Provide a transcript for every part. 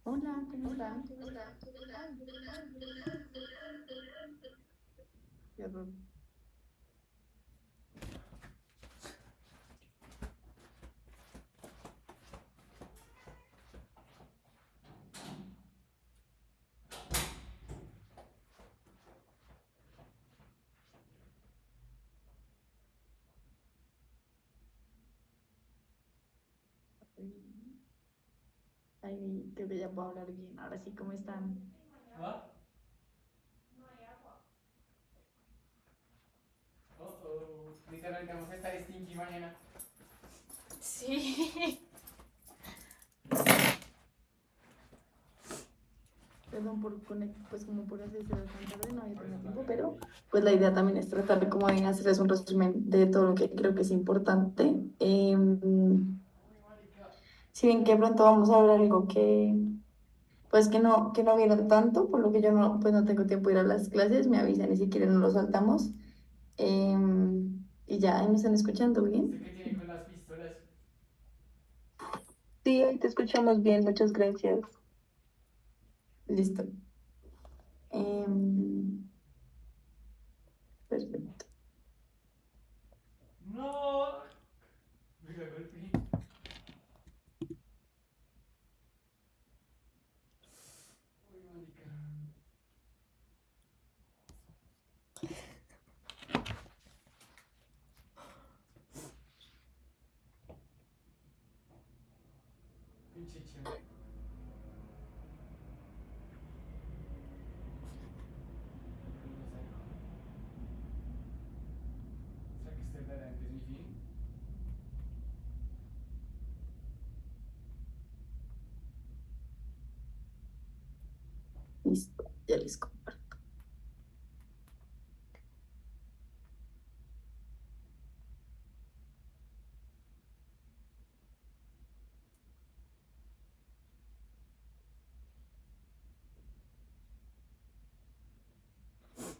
Hola, ¿cómo están? Ay, qué horror. Ay, creo que ya puedo hablar bien. Ahora sí, ¿cómo están? ¿Ah? Oh, oh. Literalmente vamos a estar stinky mañana. Sí. Perdón por pues como por hacerse tan tarde, no había tenido tiempo, pero pues la idea también es tratar como de hacerles un resumen de todo lo que creo que es importante. Uy, marica. Si bien que pronto vamos a hablar algo pues que no vieron tanto, por lo que yo no, pues no tengo tiempo de ir a las clases, me avisan y si quieren no lo saltamos. Y ya, ahí me están escuchando ¿Usted bien. qué tiene con las pistolas? Sí, ahí te escuchamos bien, muchas gracias. Listo. Em, Perfecto. ¡No! Me la golpeé. Uy, marica. Pinche chemo. No sé. ¿Será que este verdaderamente es mi fin? Listo, ya les comparto.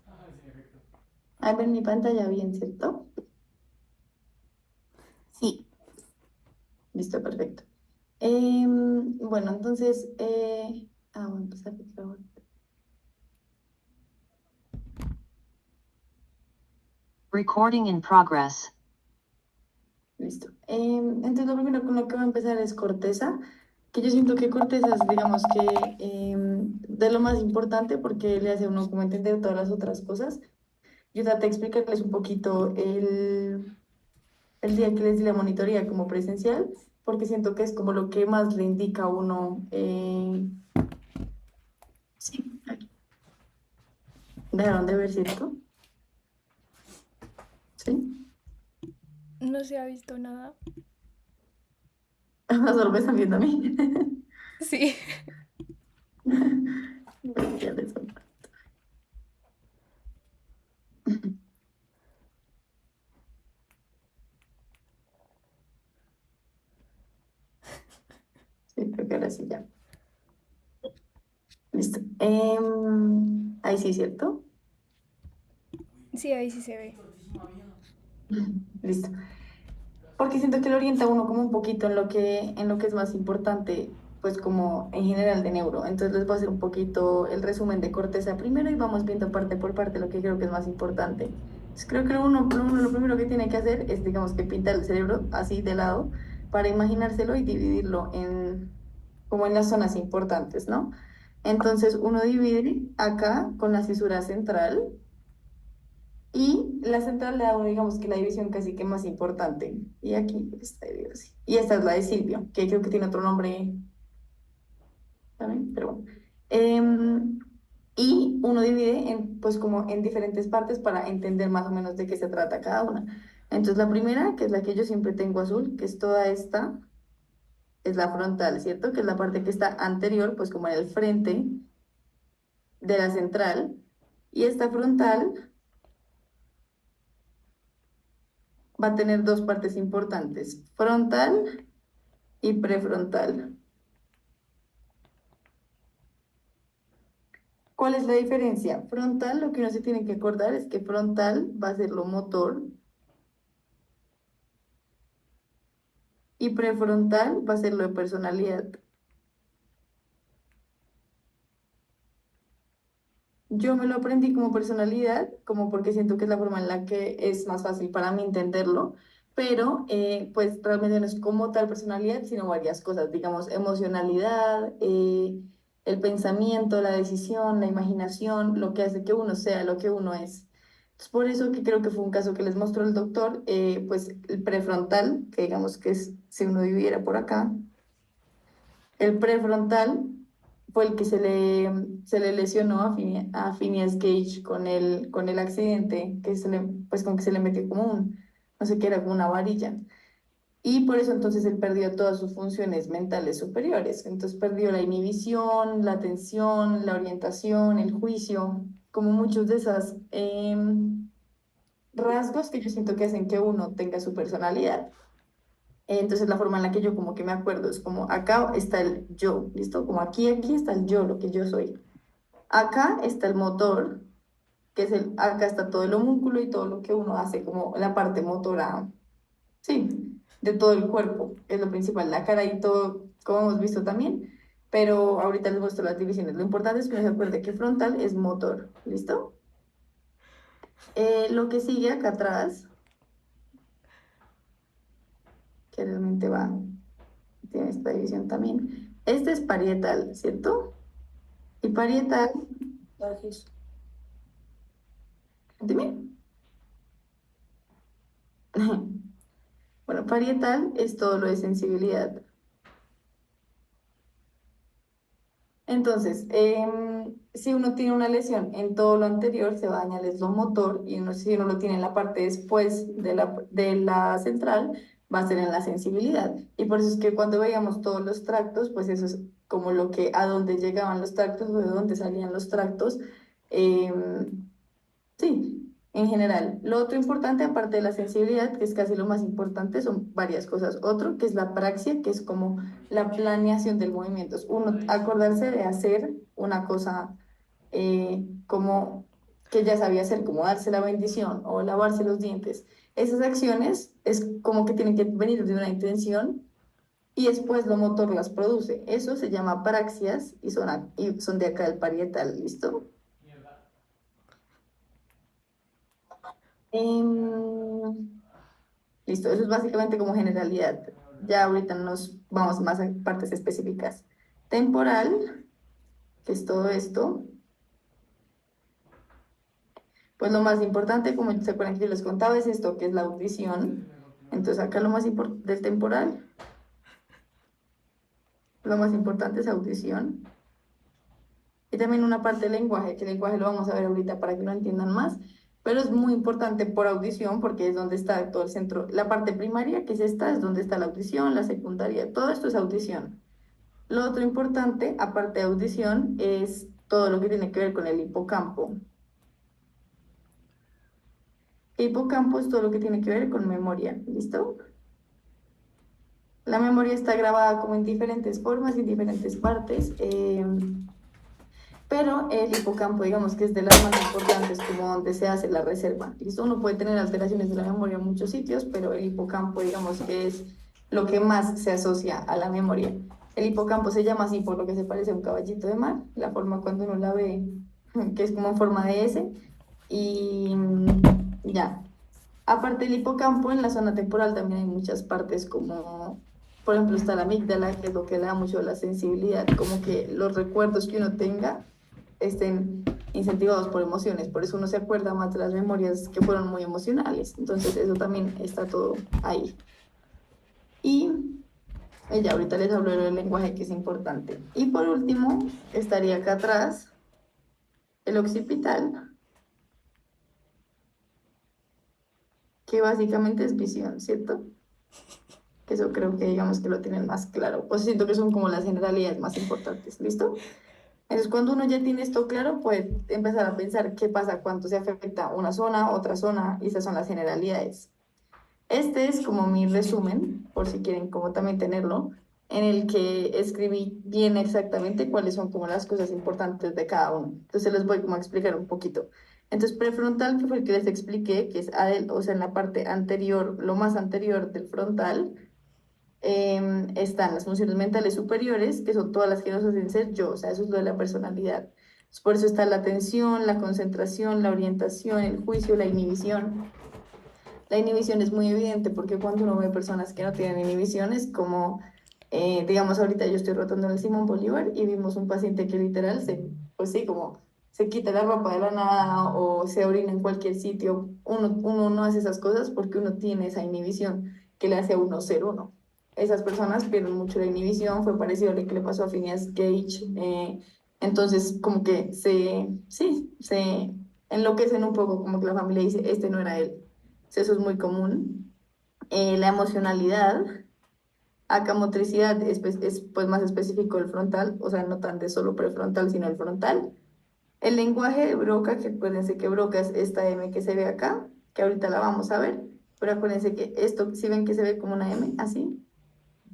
Ah, sí, en efecto. Ahí ven mi pantalla bien, ¿cierto? Sí, listo, perfecto. Bueno, entonces, voy a empezar de nuevo. Recording in progress. Listo. Entonces, lo primero con lo que voy a empezar es corteza, que yo siento que corteza es, digamos que, de lo más importante porque le hace a uno como entender todas las otras cosas. Yo traté de explicarles un poquito el día que les di la monitoría como presencial, porque siento que es como lo que más le indica a uno. Sí, aquí. Dejaron de ver, ¿cierto? Sí. No se ha visto nada. Solo me están viendo a mí. Sí. Bueno, ya les comparto. Sí, creo que ahora sí ya. Listo. Ahí sí, ¿cierto? Sí, ahí sí se Uy, ve. tortísima vida. Listo. Porque Gracias. siento que lo orienta a uno como un poquito en lo que es más importante, pues como en general de neuro. Entonces les voy a hacer un poquito el resumen de corteza primero y vamos viendo parte por parte lo que creo que es más importante. Entonces, creo que lo primero que tiene que hacer es, digamos, que pintar el cerebro así de lado para imaginárselo y dividirlo como en las zonas importantes, ¿no? Entonces uno divide acá con la cisura central y la central le da, digamos que la división casi que más importante. Y aquí está dividido así. Y esta es la de Silvio, que creo que tiene otro nombre también, pero bueno. Em, y uno divide pues como en diferentes partes para entender más o menos de qué se trata cada una. Entonces la primera, que es la que yo siempre tengo azul, que es toda esta, es la frontal, ¿cierto? Que es la parte que está anterior, pues como en el frente de la central. Y esta frontal va a tener dos partes importantes, frontal y prefrontal. ¿Cuál es la diferencia? Frontal, lo que uno se tiene que acordar es que frontal va a ser lo motor y prefrontal va a ser lo de personalidad. yo me lo aprendí como personalidad, como porque siento que es la forma en la que es más fácil para mí entenderlo, pero pues realmente no es como tal personalidad, sino varias cosas, digamos, emocionalidad, el pensamiento, la decisión, la imaginación, lo que hace que uno sea lo que uno es. Es por eso que creo que fue un caso que les mostró el doctor, pues el prefrontal, que digamos que es si uno viviera por acá. El prefrontal fue el que se le lesionó a Phineas Gage con el accidente, que se le, pues con que se le metió como un, no sé qué era, como una varilla. Y por eso entonces él perdió todas sus funciones mentales superiores. Entonces perdió la inhibición, la atención, la orientación, el juicio, como muchos de esos rasgos que yo siento que hacen que uno tenga su personalidad. Entonces la forma en la que yo como que me acuerdo es como acá está el yo, ¿listo? Como aquí está el yo, lo que yo soy. Acá está el motor, que es el, acá está todo el homúnculo y todo lo que uno hace, como la parte motora, sí, de todo el cuerpo, es lo principal, la cara y todo, como hemos visto también, pero ahorita les muestro las divisiones. Lo importante es que uno se acuerde que frontal es motor, ¿listo? Lo que sigue acá atrás, que realmente va, tiene esta división también. Este es parietal, ¿cierto? Y parietal, entonces, dime. Bueno, parietal es todo lo de sensibilidad. Entonces, si uno tiene una lesión en todo lo anterior, se va a dañar el motor y si uno lo tiene en la parte después de la central, va a ser en la sensibilidad. Y por eso es que cuando veíamos todos los tractos, pues eso es como lo que, a dónde llegaban los tractos o de dónde salían los tractos. em, Sí, en general. Lo otro importante, aparte de la sensibilidad, que es casi lo más importante, son varias cosas. Otro, que es la praxia, que es como la planeación del movimiento. Es uno acordarse de hacer una cosa como que ya sabía hacer, como darse la bendición o lavarse los dientes. Esas acciones es como que tienen que venir de una intención y después lo motor las produce. Eso se llama praxias y y son de acá el parietal, ¿listo? Mierda. Em, Listo, eso es básicamente como generalidad. Ya ahorita nos vamos más a partes específicas. Temporal, que es todo esto, pues lo más importante, como se acuerdan que yo les contaba, es esto, que es la audición. Entonces acá lo más importante del temporal, lo más importante es audición. Y también una parte del lenguaje, que el lenguaje lo vamos a ver ahorita para que lo entiendan más, pero es muy importante por audición porque es donde está todo el centro. La parte primaria, que es esta, es donde está la audición, la secundaria, todo esto es audición. Lo otro importante, aparte de audición, es todo lo que tiene que ver con el hipocampo. El hipocampo es todo lo que tiene que ver con memoria, ¿listo? La memoria está grabada como en diferentes formas, en diferentes partes, pero el hipocampo, digamos que es de las más importantes, como donde se hace la reserva, ¿listo? Uno puede tener alteraciones de la memoria en muchos sitios, pero el hipocampo, digamos que es lo que más se asocia a la memoria. El hipocampo se llama así por lo que se parece a un caballito de mar, la forma cuando uno la ve, que es como en forma de S, y ya. Aparte del hipocampo, en la zona temporal también hay muchas partes como, por ejemplo, está la amígdala, que es lo que le da mucho la sensibilidad, como que los recuerdos que uno tenga estén incentivados por emociones, por eso uno se acuerda más de las memorias que fueron muy emocionales, entonces eso también está todo ahí. Y ya ahorita les hablo del lenguaje que es importante. Y por último, estaría acá atrás el occipital, que básicamente es visión, ¿cierto? Que eso creo que digamos que lo tienen más claro. Pues siento que son como las generalidades más importantes, ¿listo? Entonces, cuando uno ya tiene esto claro, puede empezar a pensar qué pasa, cuánto se afecta una zona, otra zona, y esas son las generalidades. Este es como mi resumen, por si quieren como también tenerlo, en el que escribí bien exactamente cuáles son como las cosas importantes de cada uno. Entonces les voy como a explicar un poquito. Entonces, prefrontal, que fue el que les expliqué, que es o sea, en la parte anterior, lo más anterior del frontal, están las funciones mentales superiores, que son todas las que nos hacen ser yo, o sea, eso es lo de la personalidad. Por eso está la atención, la concentración, la orientación, el juicio, la inhibición. La inhibición es muy evidente porque cuando uno ve personas que no tienen inhibiciones, como digamos ahorita yo estoy rotando en el Simón Bolívar y vimos un paciente que literal pues sí, como se quita la ropa de la nada o se orina en cualquier sitio. Uno no hace esas cosas porque uno tiene esa inhibición que le hace a uno ser uno. Esas personas pierden mucho la inhibición, fue parecido a lo que le pasó a Phineas Gage. Entonces, como que sí, se enloquecen un poco, como que la familia dice, este no era él. Eso es muy común. La emocionalidad, acá motricidad es pues más específico el frontal, o sea, no tan de solo prefrontal, sino el frontal. El lenguaje de Broca, que acuérdense que Broca es esta M que se ve acá, que ahorita la vamos a ver, pero acuérdense que esto, si ven que se ve como una M, así,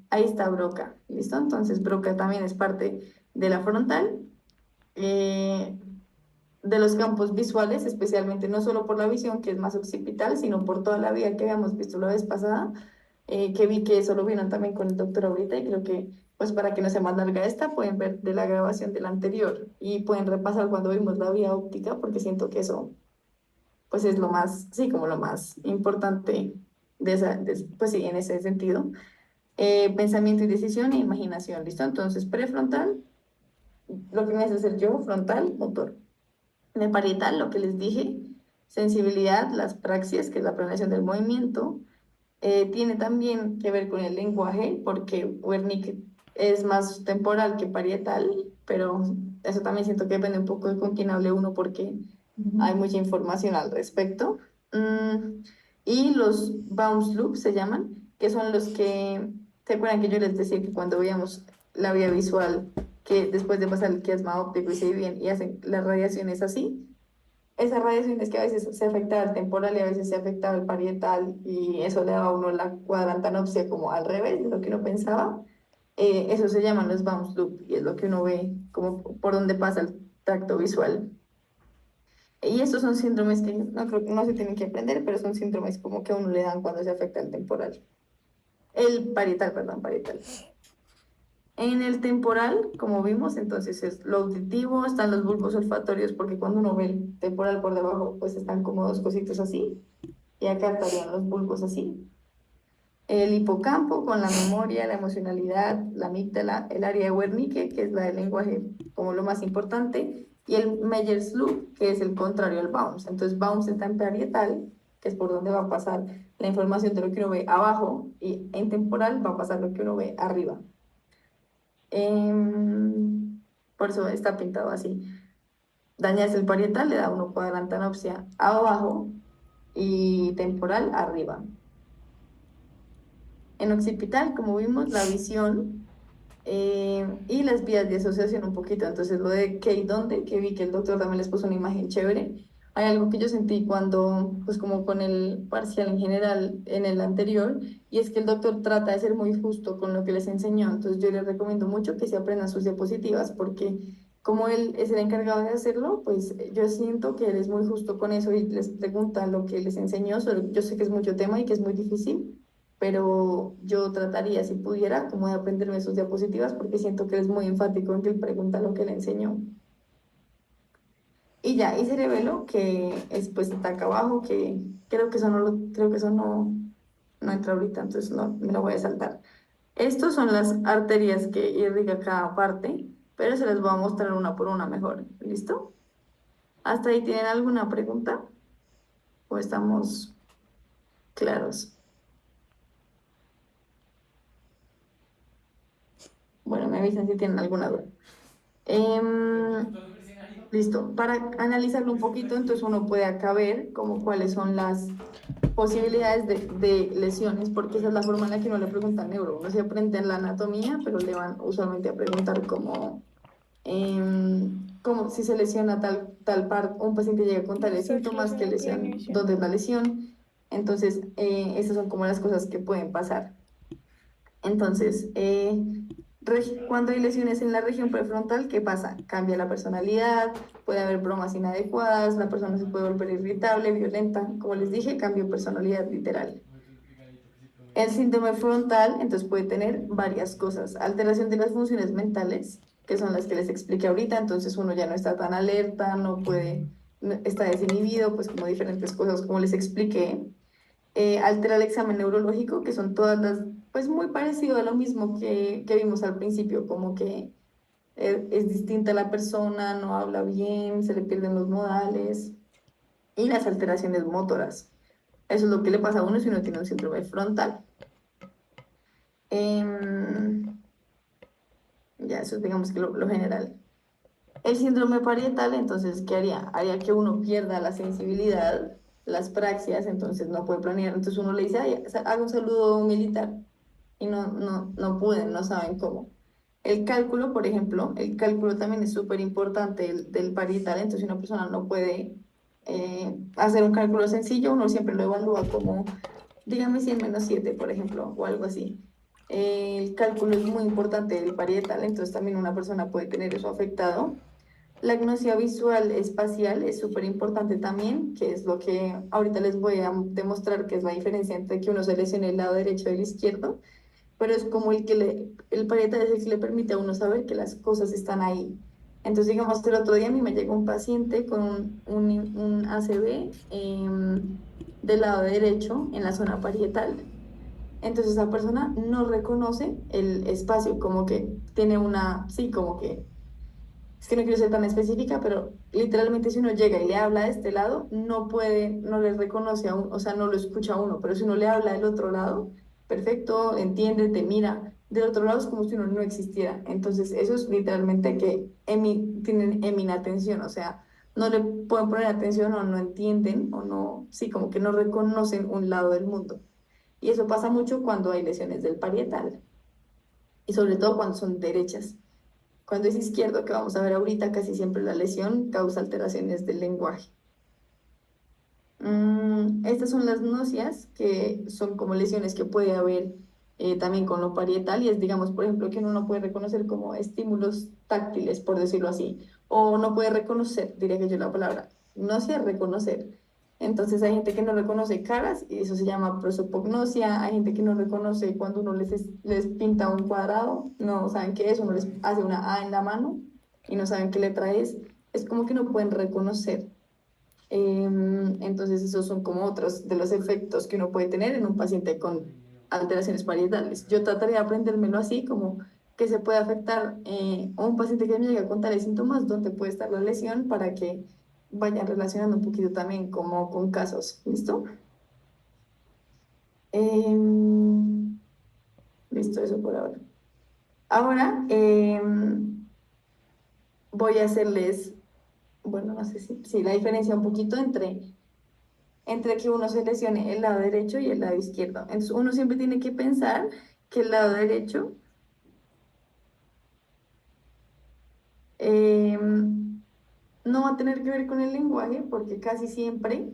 ahí está Broca, ¿listo? Entonces Broca también es parte de la frontal. Eh, de los campos visuales, especialmente no solo por la visión, que es más occipital, sino por toda la vía que habíamos visto la vez pasada, que vi que eso lo vieron también con el doctor ahorita y creo que, pues para que no sea más larga esta, pueden ver de la grabación del anterior y pueden repasar cuando vimos la vía óptica, porque siento que eso, pues es lo más, sí, como lo más importante pues sí, en ese sentido. Pensamiento y decisión e imaginación, ¿listo? Entonces, prefrontal, lo que me hace hacer yo, frontal, motor. De parietal, lo que les dije, sensibilidad, las praxias, que es la planeación del movimiento, tiene también que ver con el lenguaje, porque Wernicke es más temporal que parietal, pero eso también siento que depende un poco de con quién hable uno, porque hay mucha información al respecto. Mm, y los bounce loops se llaman, que son los que, ¿se acuerdan que yo les decía que cuando veíamos la vía visual, que después de pasar el quiasma óptico y se dividen y hacen las radiaciones así? Esas radiaciones que a veces se afectaba el temporal y a veces se afectaba el parietal y eso le daba a uno la cuadrantanopsia como al revés de lo que uno pensaba, eso se llaman los bounce loop y es lo que uno ve como por donde pasa el tacto visual. Y estos son síndromes que no creo que no se tienen que aprender, pero son síndromes como que a uno le dan cuando se afecta el temporal. El parietal, perdón, parietal. En el temporal, como vimos, entonces es lo auditivo, están los bulbos olfatorios, porque cuando uno ve el temporal por debajo, pues están como dos cositos así, y acá estarían los bulbos así. El hipocampo con la memoria, la emocionalidad, la amígdala, el área de Wernicke, que es la del lenguaje como lo más importante, y el Meyers loop, que es el contrario al bounce. Entonces, bounce está en parietal, que es por donde va a pasar la información de lo que uno ve abajo, y en temporal va a pasar lo que uno ve arriba. Por eso está pintado así. Dañas el parietal, le da uno cuadrantanopsia abajo y temporal arriba. En occipital, como vimos, la visión y las vías de asociación un poquito. Entonces, lo de qué y dónde, que vi que el doctor también les puso una imagen chévere. Hay algo que yo sentí cuando, pues como con el parcial en general en el anterior, y es que el doctor trata de ser muy justo con lo que les enseñó. Entonces, yo les recomiendo mucho que se aprendan sus diapositivas, porque como él es el encargado de hacerlo, pues yo siento que él es muy justo con eso y les pregunta lo que les enseñó. Yo sé que es mucho tema y que es muy difícil, pero yo trataría, si pudiera, como de aprenderme sus diapositivas, porque siento que él es muy enfático en que él pregunta lo que le enseñó. Y ya, y cerebelo, que es pues está acá abajo, que creo que eso no entra ahorita, entonces no, me lo voy a saltar. Estos son las arterias que irriga cada parte, pero se las voy a mostrar una por una mejor. ¿Listo? ¿Hasta ahí tienen alguna pregunta? ¿O estamos claros? Bueno, me avisan si tienen alguna duda. Em, Todo el escenario. Listo. Para analizarlo un poquito, entonces uno puede acá ver como cuáles son las posibilidades de lesiones, porque esa es la forma en la que uno le pregunta al neuro. Uno se aprende en la anatomía, pero le van usualmente a preguntar como si se lesiona tal parte, un paciente llega con tales Research síntomas, qué relacionado con la lesión, inhibición. dónde es la lesión. Entonces, esas son como las cosas que pueden pasar. Entonces, cuando hay lesiones en la región prefrontal, ¿qué pasa? Cambia la personalidad, puede haber bromas inadecuadas, la persona se puede volver irritable, violenta. Como les dije, cambio de personalidad literal. El síndrome frontal, entonces puede tener varias cosas. Alteración de las funciones mentales, que son las que les expliqué ahorita, entonces uno ya no está tan alerta, no puede, está desinhibido, pues como diferentes cosas, como les expliqué. Altera el examen neurológico, que son todas las, pues muy parecido a lo mismo que vimos al principio, como que es distinta la persona, no habla bien, se le pierden los modales y las alteraciones motoras. Eso es lo que le pasa a uno si uno tiene un síndrome frontal. Em, ya, eso es digamos que lo general. El síndrome parietal, entonces, ¿qué haría? Haría que uno pierda la sensibilidad, las praxias, entonces no puede planear. Entonces uno le dice, ay, haga un saludo militar y no pueden, no saben cómo. El cálculo, por ejemplo, el cálculo también es súper importante del parietal, entonces una persona no puede hacer un cálculo sencillo, uno siempre lo evalúa como, dígame 100 menos 7 por ejemplo, o algo así. El cálculo es muy importante del parietal, entonces también una persona puede tener eso afectado. La agnosia visual espacial es súper importante también, que es lo que ahorita les voy a demostrar que es la diferencia entre que uno se lesione el lado derecho y el izquierdo, pero es como el parietal es el que le permite a uno saber que las cosas están ahí. Entonces, digamos, el otro día a mí me llegó un paciente con un ACV del lado derecho en la zona parietal. Entonces, esa persona no reconoce el espacio, como que tiene una, sí, como que es que no quiero ser tan específica, pero literalmente si uno llega y le habla de este lado, no puede, no le reconoce a uno, o sea, no lo escucha a uno, pero si uno le habla del otro lado, perfecto, entiende, te mira, del otro lado es como si uno no existiera. Entonces, eso es literalmente que tienen atención, o sea, no le pueden poner atención o no entienden o no, sí, como que no reconocen un lado del mundo. Y eso pasa mucho cuando hay lesiones del parietal y sobre todo cuando son derechas. Cuando es izquierdo, que vamos a ver ahorita, casi siempre la lesión causa alteraciones del lenguaje. Estas son las nocias, que son como lesiones que puede haber también con lo parietal, y es, digamos, por ejemplo, que uno no puede reconocer como estímulos táctiles, por decirlo así, o no puede reconocer, diría que yo la palabra, nocia, reconocer. Entonces hay gente que no reconoce caras y eso se llama prosopagnosia, hay gente que no reconoce cuando uno les pinta un cuadrado, no saben qué es, uno les hace una A en la mano y no saben qué letra es como que no pueden reconocer. Entonces, esos son como otros de los efectos que uno puede tener en un paciente con alteraciones parietales. Yo trataría de aprendérmelo así, como que se puede afectar a un paciente que me llega con tales síntomas, dónde puede estar la lesión, para que vayan relacionando un poquito también como con casos. ¿Listo? Em, listo, eso por ahora. Ahora voy a hacerles, bueno, no sé si la diferencia un poquito entre que uno se lesione el lado derecho y el lado izquierdo. Entonces, uno siempre tiene que pensar que el lado derecho no va a tener que ver con el lenguaje, porque casi siempre,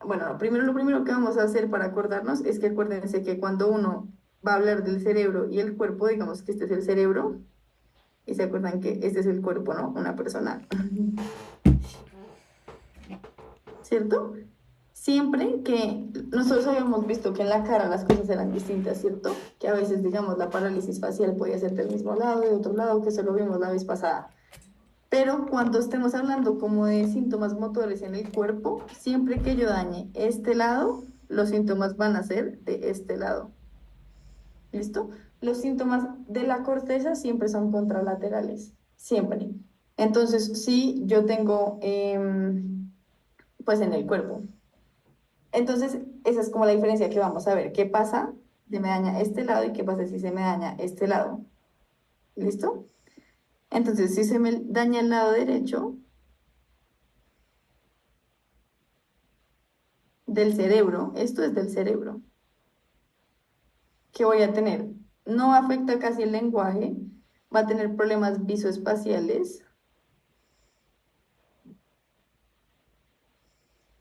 bueno, lo primero que vamos a hacer para acordarnos es que acuérdense que cuando uno va a hablar del cerebro y el cuerpo, digamos que este es el cerebro, y se acuerdan que este es el cuerpo, ¿no? Una persona. ¿Cierto? Siempre que nosotros habíamos visto que en la cara las cosas eran distintas, ¿cierto? Que a veces, digamos, la parálisis facial podía ser del mismo lado y de otro lado, que eso lo vimos la vez pasada. Pero cuando estemos hablando como de síntomas motores en el cuerpo, siempre que yo dañe este lado, los síntomas van a ser de este lado. ¿Listo? Los síntomas de la corteza siempre son contralaterales, siempre. Entonces, si yo tengo, pues en el cuerpo. Entonces, esa es como la diferencia que vamos a ver. ¿Qué pasa si me daña este lado y qué pasa si se me daña este lado? ¿Listo? Entonces, si se me daña el lado derecho del cerebro, esto es del cerebro, ¿qué voy a tener? No afecta casi el lenguaje, va a tener problemas visoespaciales,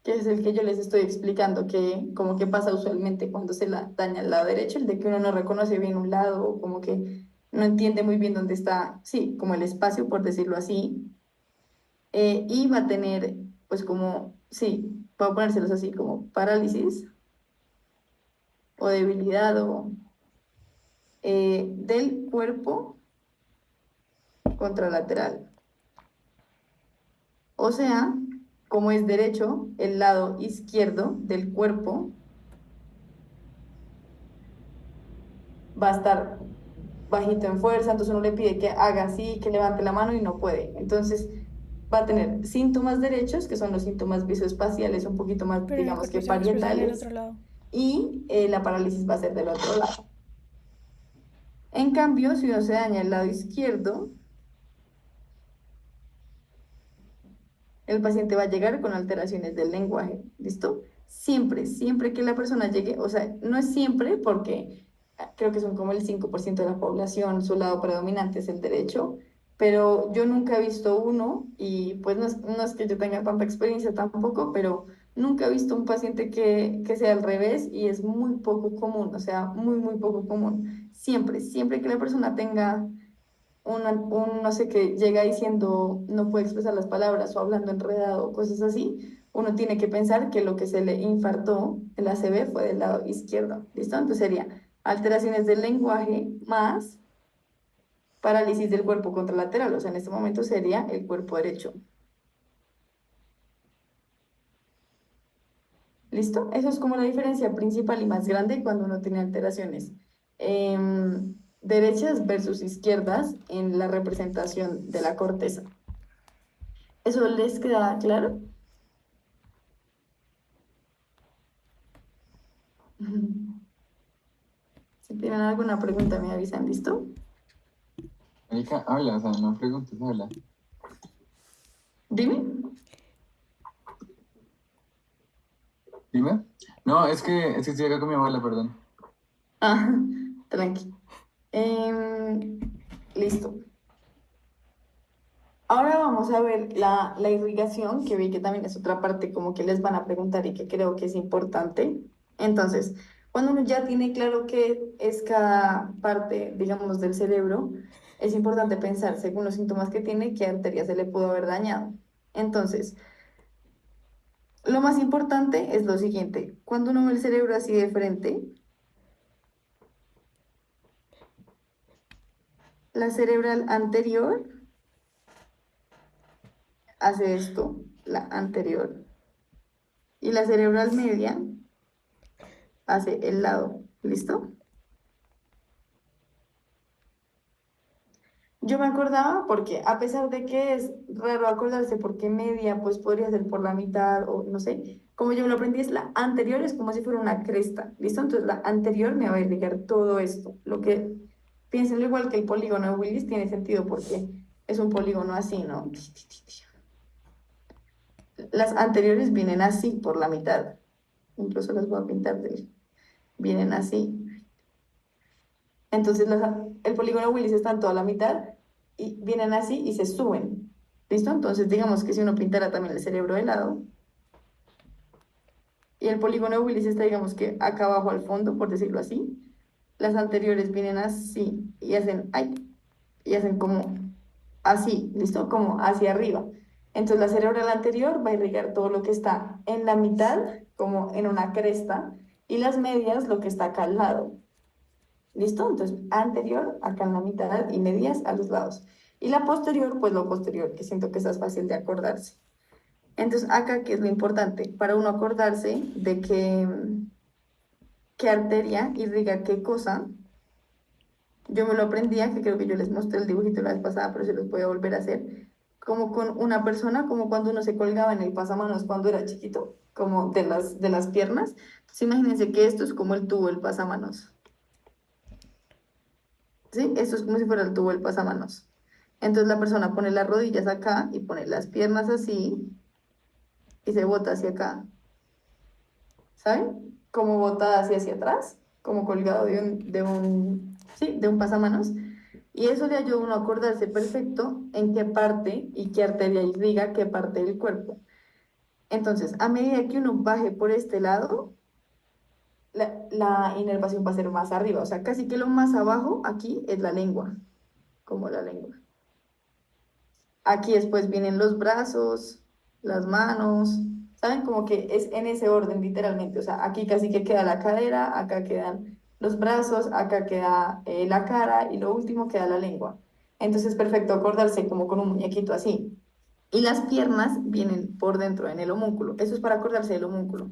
que es el que yo les estoy explicando, que como que pasa usualmente cuando se la daña el lado derecho, el de que uno no reconoce bien un lado o como que no entiende muy bien dónde está, sí, como el espacio, por decirlo así. Y va a tener, pues como, sí, voy a ponérselos así, como parálisis o debilidad o, del cuerpo contralateral. O sea, como es derecho, el lado izquierdo del cuerpo va a estar bajito en fuerza, entonces uno le pide que haga así, que levante la mano y no puede. Entonces va a tener síntomas derechos, que son los síntomas visoespaciales, un poquito más, Pero la digamos que corteza después en el parietales, otro lado. y la parálisis va a ser del otro lado. En cambio, si uno se daña el lado izquierdo, el paciente va a llegar con alteraciones del lenguaje, ¿listo? Siempre, siempre que la persona llegue, o sea, no es siempre porque creo que son como el 5% de la población, su lado predominante es el derecho, pero yo nunca he visto uno, y pues no es que yo tenga tanta experiencia tampoco, pero nunca he visto un paciente que sea al revés y es muy poco común, o sea, muy, muy poco común. Siempre, siempre que la persona tenga un no sé qué llega diciendo no puede expresar las palabras o hablando enredado o cosas así, uno tiene que pensar que lo que se le infartó, el ACV, fue del lado izquierdo. ¿Listo? Entonces sería alteraciones del lenguaje más parálisis del cuerpo contralateral. O sea, en este momento sería el cuerpo derecho. ¿Listo? Eso es como la diferencia principal y más grande cuando uno tiene alteraciones derechas versus izquierdas en la representación de la corteza. ¿Eso les queda claro? Si tienen alguna pregunta, me avisan, ¿listo? Marica, habla, o sea, no preguntes, habla. Dime. Dime. No, es que estoy acá con mi abuela, perdón. Ah, tranqui. Em, listo. Ahora vamos a ver la irrigación, que vi que también es otra parte como que les van a preguntar y que creo que es importante. Entonces, cuando uno ya tiene claro qué es cada parte, digamos, del cerebro, es importante pensar, según los síntomas que tiene, qué arteria se le pudo haber dañado. Entonces, lo más importante es lo siguiente, cuando uno ve el cerebro así de frente, la cerebral anterior hace esto, la anterior, y la cerebral media hace el lado, ¿listo? Yo me acordaba porque a pesar de que es raro acordarse porque media pues podría ser por la mitad o no sé, como yo lo aprendí es la anterior es como si fuera una cresta, ¿listo? Entonces la anterior me va a indicar todo esto, lo que piénsenlo igual que el polígono de Willis tiene sentido porque es un polígono así, ¿no? Las anteriores vienen así por la mitad, incluso las voy a pintar vienen así. Entonces el polígono Willis está en toda la mitad y vienen así y se suben. ¿Listo? Entonces digamos que si uno pintara también el cerebro de lado y el polígono Willis está digamos que acá abajo al fondo, por decirlo así, las anteriores vienen así y hacen, ay, y hacen como así, ¿listo? Como hacia arriba. Entonces la cerebral anterior va a irrigar todo lo que está en la mitad, como en una cresta, y las medias lo que está acá al lado. ¿Listo? Entonces, anterior, acá en la mitad y medias a los lados. Y la posterior, pues lo posterior, que siento que esa es fácil de acordarse. Entonces, acá, ¿qué es lo importante? Para uno acordarse de qué arteria irriga qué cosa, yo me lo aprendía, que creo que yo les mostré el dibujito la vez pasada, pero se los voy a volver a hacer, como con una persona, como cuando uno se colgaba en el pasamanos cuando era chiquito, como de las piernas. Entonces, imagínense que esto es como el tubo, el pasamanos. ¿Sí? Esto es como si fuera el tubo del pasamanos. Entonces la persona pone las rodillas acá y pone las piernas así y se bota hacia acá. ¿Saben? Como botada hacia atrás, como colgado sí, de un pasamanos. Y eso le ayuda a uno a acordarse perfecto en qué parte y qué arteria irriga qué parte del cuerpo. Entonces, a medida que uno baje por este lado, la inervación va a ser más arriba. O sea, casi que lo más abajo aquí es la lengua, como la lengua. Aquí después vienen los brazos, las manos, ¿saben? Como que es en ese orden literalmente. O sea, aquí casi que queda la cadera, acá quedan los brazos, acá queda la cara y lo último queda la lengua. Entonces es perfecto acordarse como con un muñequito así. Y las piernas vienen por dentro en el homúnculo. Eso es para acordarse del homúnculo.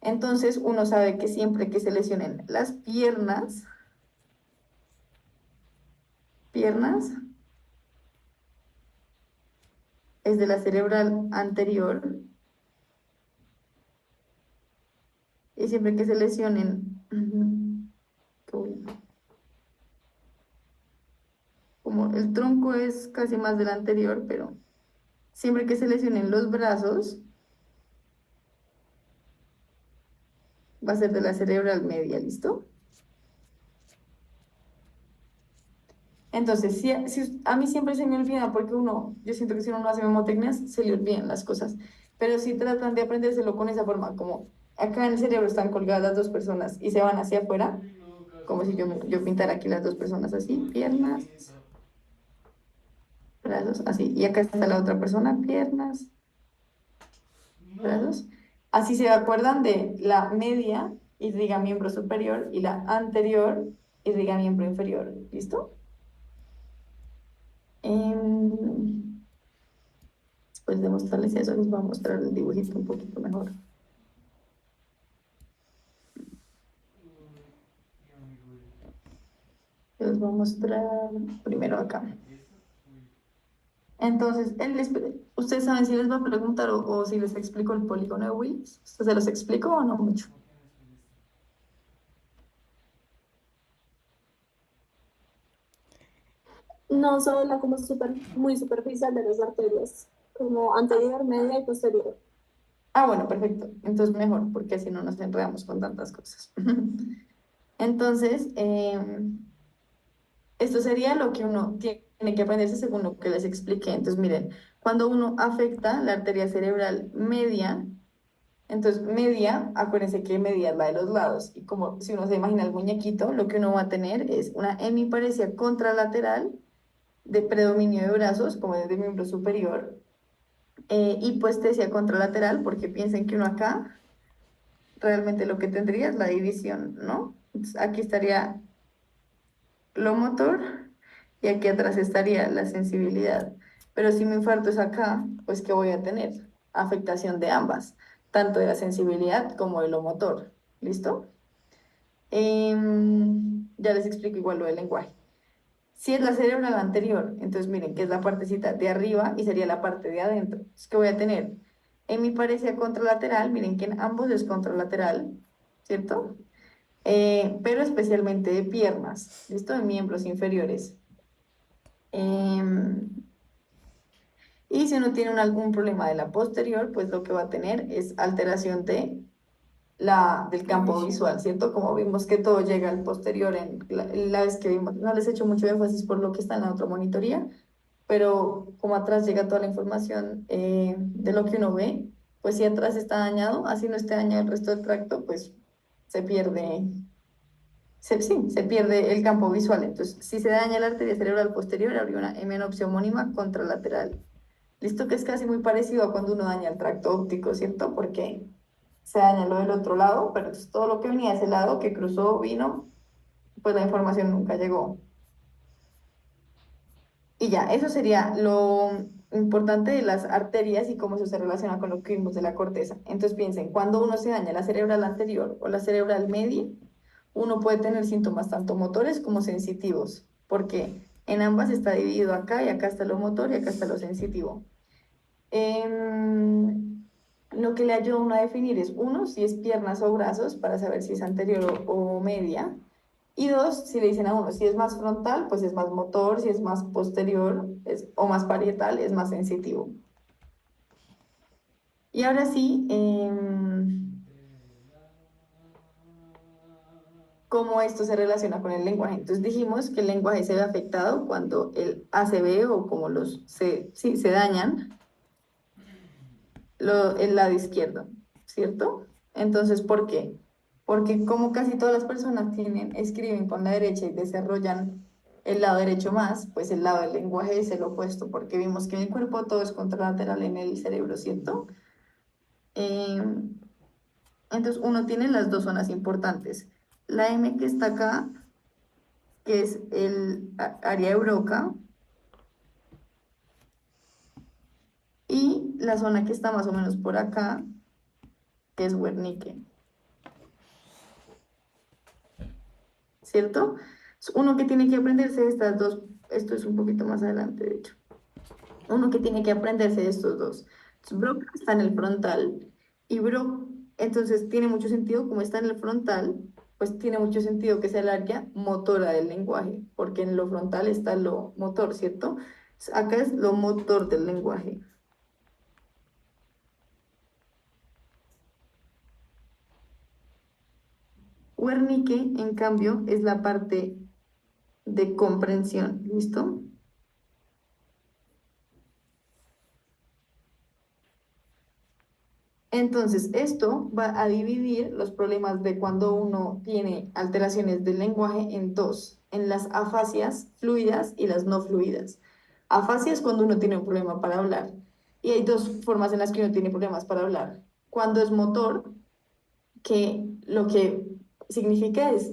Entonces uno sabe que siempre que se lesionen las piernas es de la cerebral anterior. Y siempre que se lesionen, uy, como el tronco es casi más del anterior, pero siempre que se lesionen los brazos, va a ser de la cerebral media, ¿listo? Entonces, si a mí siempre se me olvida porque yo siento que si uno no hace memotecnias, se le olvidan las cosas. Pero si tratan de aprendérselo con esa forma, como acá en el cerebro están colgadas las dos personas y se van hacia afuera, Uy, no, como si casi. yo pintara aquí las dos personas así, piernas, brazos, así. Y acá está la otra persona, piernas, No. brazos. Así se acuerdan de la media irriga miembro superior y la anterior irriga miembro inferior. ¿Listo? Em, Después de mostrarles eso, les voy a mostrar el dibujito un poquito mejor. Les voy a mostrar primero acá. Entonces, ustedes saben si les va a preguntar o si les explico el polígono de Willis. ¿Se los explico o no mucho? No solo habla como muy superficial de las arterias, como anterior, media y posterior. Ah, bueno, perfecto. Entonces mejor, porque así no nos enredamos con tantas cosas. Entonces, esto sería lo que uno tiene que aprenderse según lo que les expliqué. Entonces, miren, cuando uno afecta la arteria cerebral media, entonces media, acuérdense que media es la de los lados. Y como si uno se imagina el muñequito, lo que uno va a tener es una hemiparesia contralateral de predominio de brazos, como desde el miembro superior, y puestesia contralateral, porque piensen que uno acá realmente lo que tendría es la división, ¿no? Entonces, aquí estaría lo motor y aquí atrás estaría la sensibilidad. Pero si mi infarto es acá, pues ¿qué voy a tener? Afectación de ambas, tanto de la sensibilidad como de lo motor. ¿Listo? Ya les explico igual lo del lenguaje. Si es la cerebral anterior, entonces miren que es la partecita de arriba y sería la parte de adentro. Entonces, ¿qué voy a tener? En mi parecía contralateral, miren que en ambos es contralateral, ¿cierto? Pero especialmente de piernas, ¿listo? De miembros inferiores. Em, y si uno tiene algún problema de la posterior, pues lo que va a tener es alteración del La campo visión. visual, ¿cierto? Como vimos que todo llega al posterior en la vez que vimos, no les he hecho mucho énfasis por lo que está en la otra monitoría, pero como atrás llega toda la información de lo que uno ve, pues si atrás está dañado, así no esté dañado el resto del tracto, pues se pierde, sí, se pierde el campo visual. Entonces, si se daña la arteria cerebral posterior, habría una hemenopsia homónima contralateral. Listo que es casi muy parecido a cuando uno daña el tracto óptico, ¿cierto? Porque se daña lo del otro lado, pero entonces todo lo que venía de ese lado, que cruzó, vino, pues la información nunca llegó. Y ya, eso sería lo importante de las arterias y cómo eso se relaciona con lo que vimos de la corteza. Entonces piensen, cuando uno se daña la cerebral anterior o la cerebral media, uno puede tener síntomas tanto motores como sensitivos, porque en ambas está dividido acá y acá está lo motor y acá está lo sensitivo. Lo que le ayuda a uno a definir es, uno, si es piernas o brazos, para saber si es anterior o media. Y dos, si le dicen a uno, si es más frontal, pues es más motor, si es más posterior o más parietal, es más sensitivo. Y ahora sí, cómo esto se relaciona con el lenguaje. Entonces dijimos que el lenguaje se ve afectado cuando el ACV o como sí, se dañan el lado izquierdo, ¿cierto? Entonces, ¿por qué? Porque como casi todas las personas escriben con la derecha y desarrollan el lado derecho más, pues el lado del lenguaje es el opuesto, porque vimos que en el cuerpo todo es contralateral en el cerebro, ¿cierto? Em, entonces uno tiene las dos zonas importantes. La M que está acá que es el área de Broca, y la zona que está más o menos por acá, que es Wernicke, ¿cierto? Uno que tiene que aprenderse de estas dos, esto es un poquito más adelante, de hecho. Uno que tiene que aprenderse de estos dos. Entonces, Broca está en el frontal y entonces tiene mucho sentido, como está en el frontal, pues tiene mucho sentido que sea el área motora del lenguaje, porque en lo frontal está lo motor, ¿cierto? Entonces, acá es lo motor del lenguaje. Wernicke, en cambio, es la parte de comprensión, ¿listo? Entonces, esto va a dividir los problemas de cuando uno tiene alteraciones del lenguaje en dos, en las afasias fluidas y las no fluidas. Afasia es cuando uno tiene un problema para hablar, y hay dos formas en las que uno tiene problemas para hablar. Cuando es motor, que lo que significa es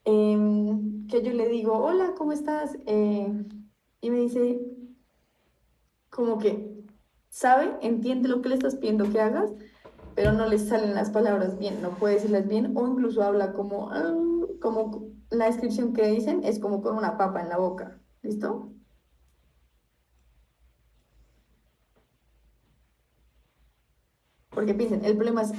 que yo le digo, hola, ¿cómo estás? Y me dice, como que sabe, entiende lo que le estás pidiendo que hagas, pero no le salen las palabras bien, no puede decirlas bien, o incluso habla como, "Ah", como la descripción que dicen es como con una papa en la boca. ¿Listo? Porque piensen, el problema es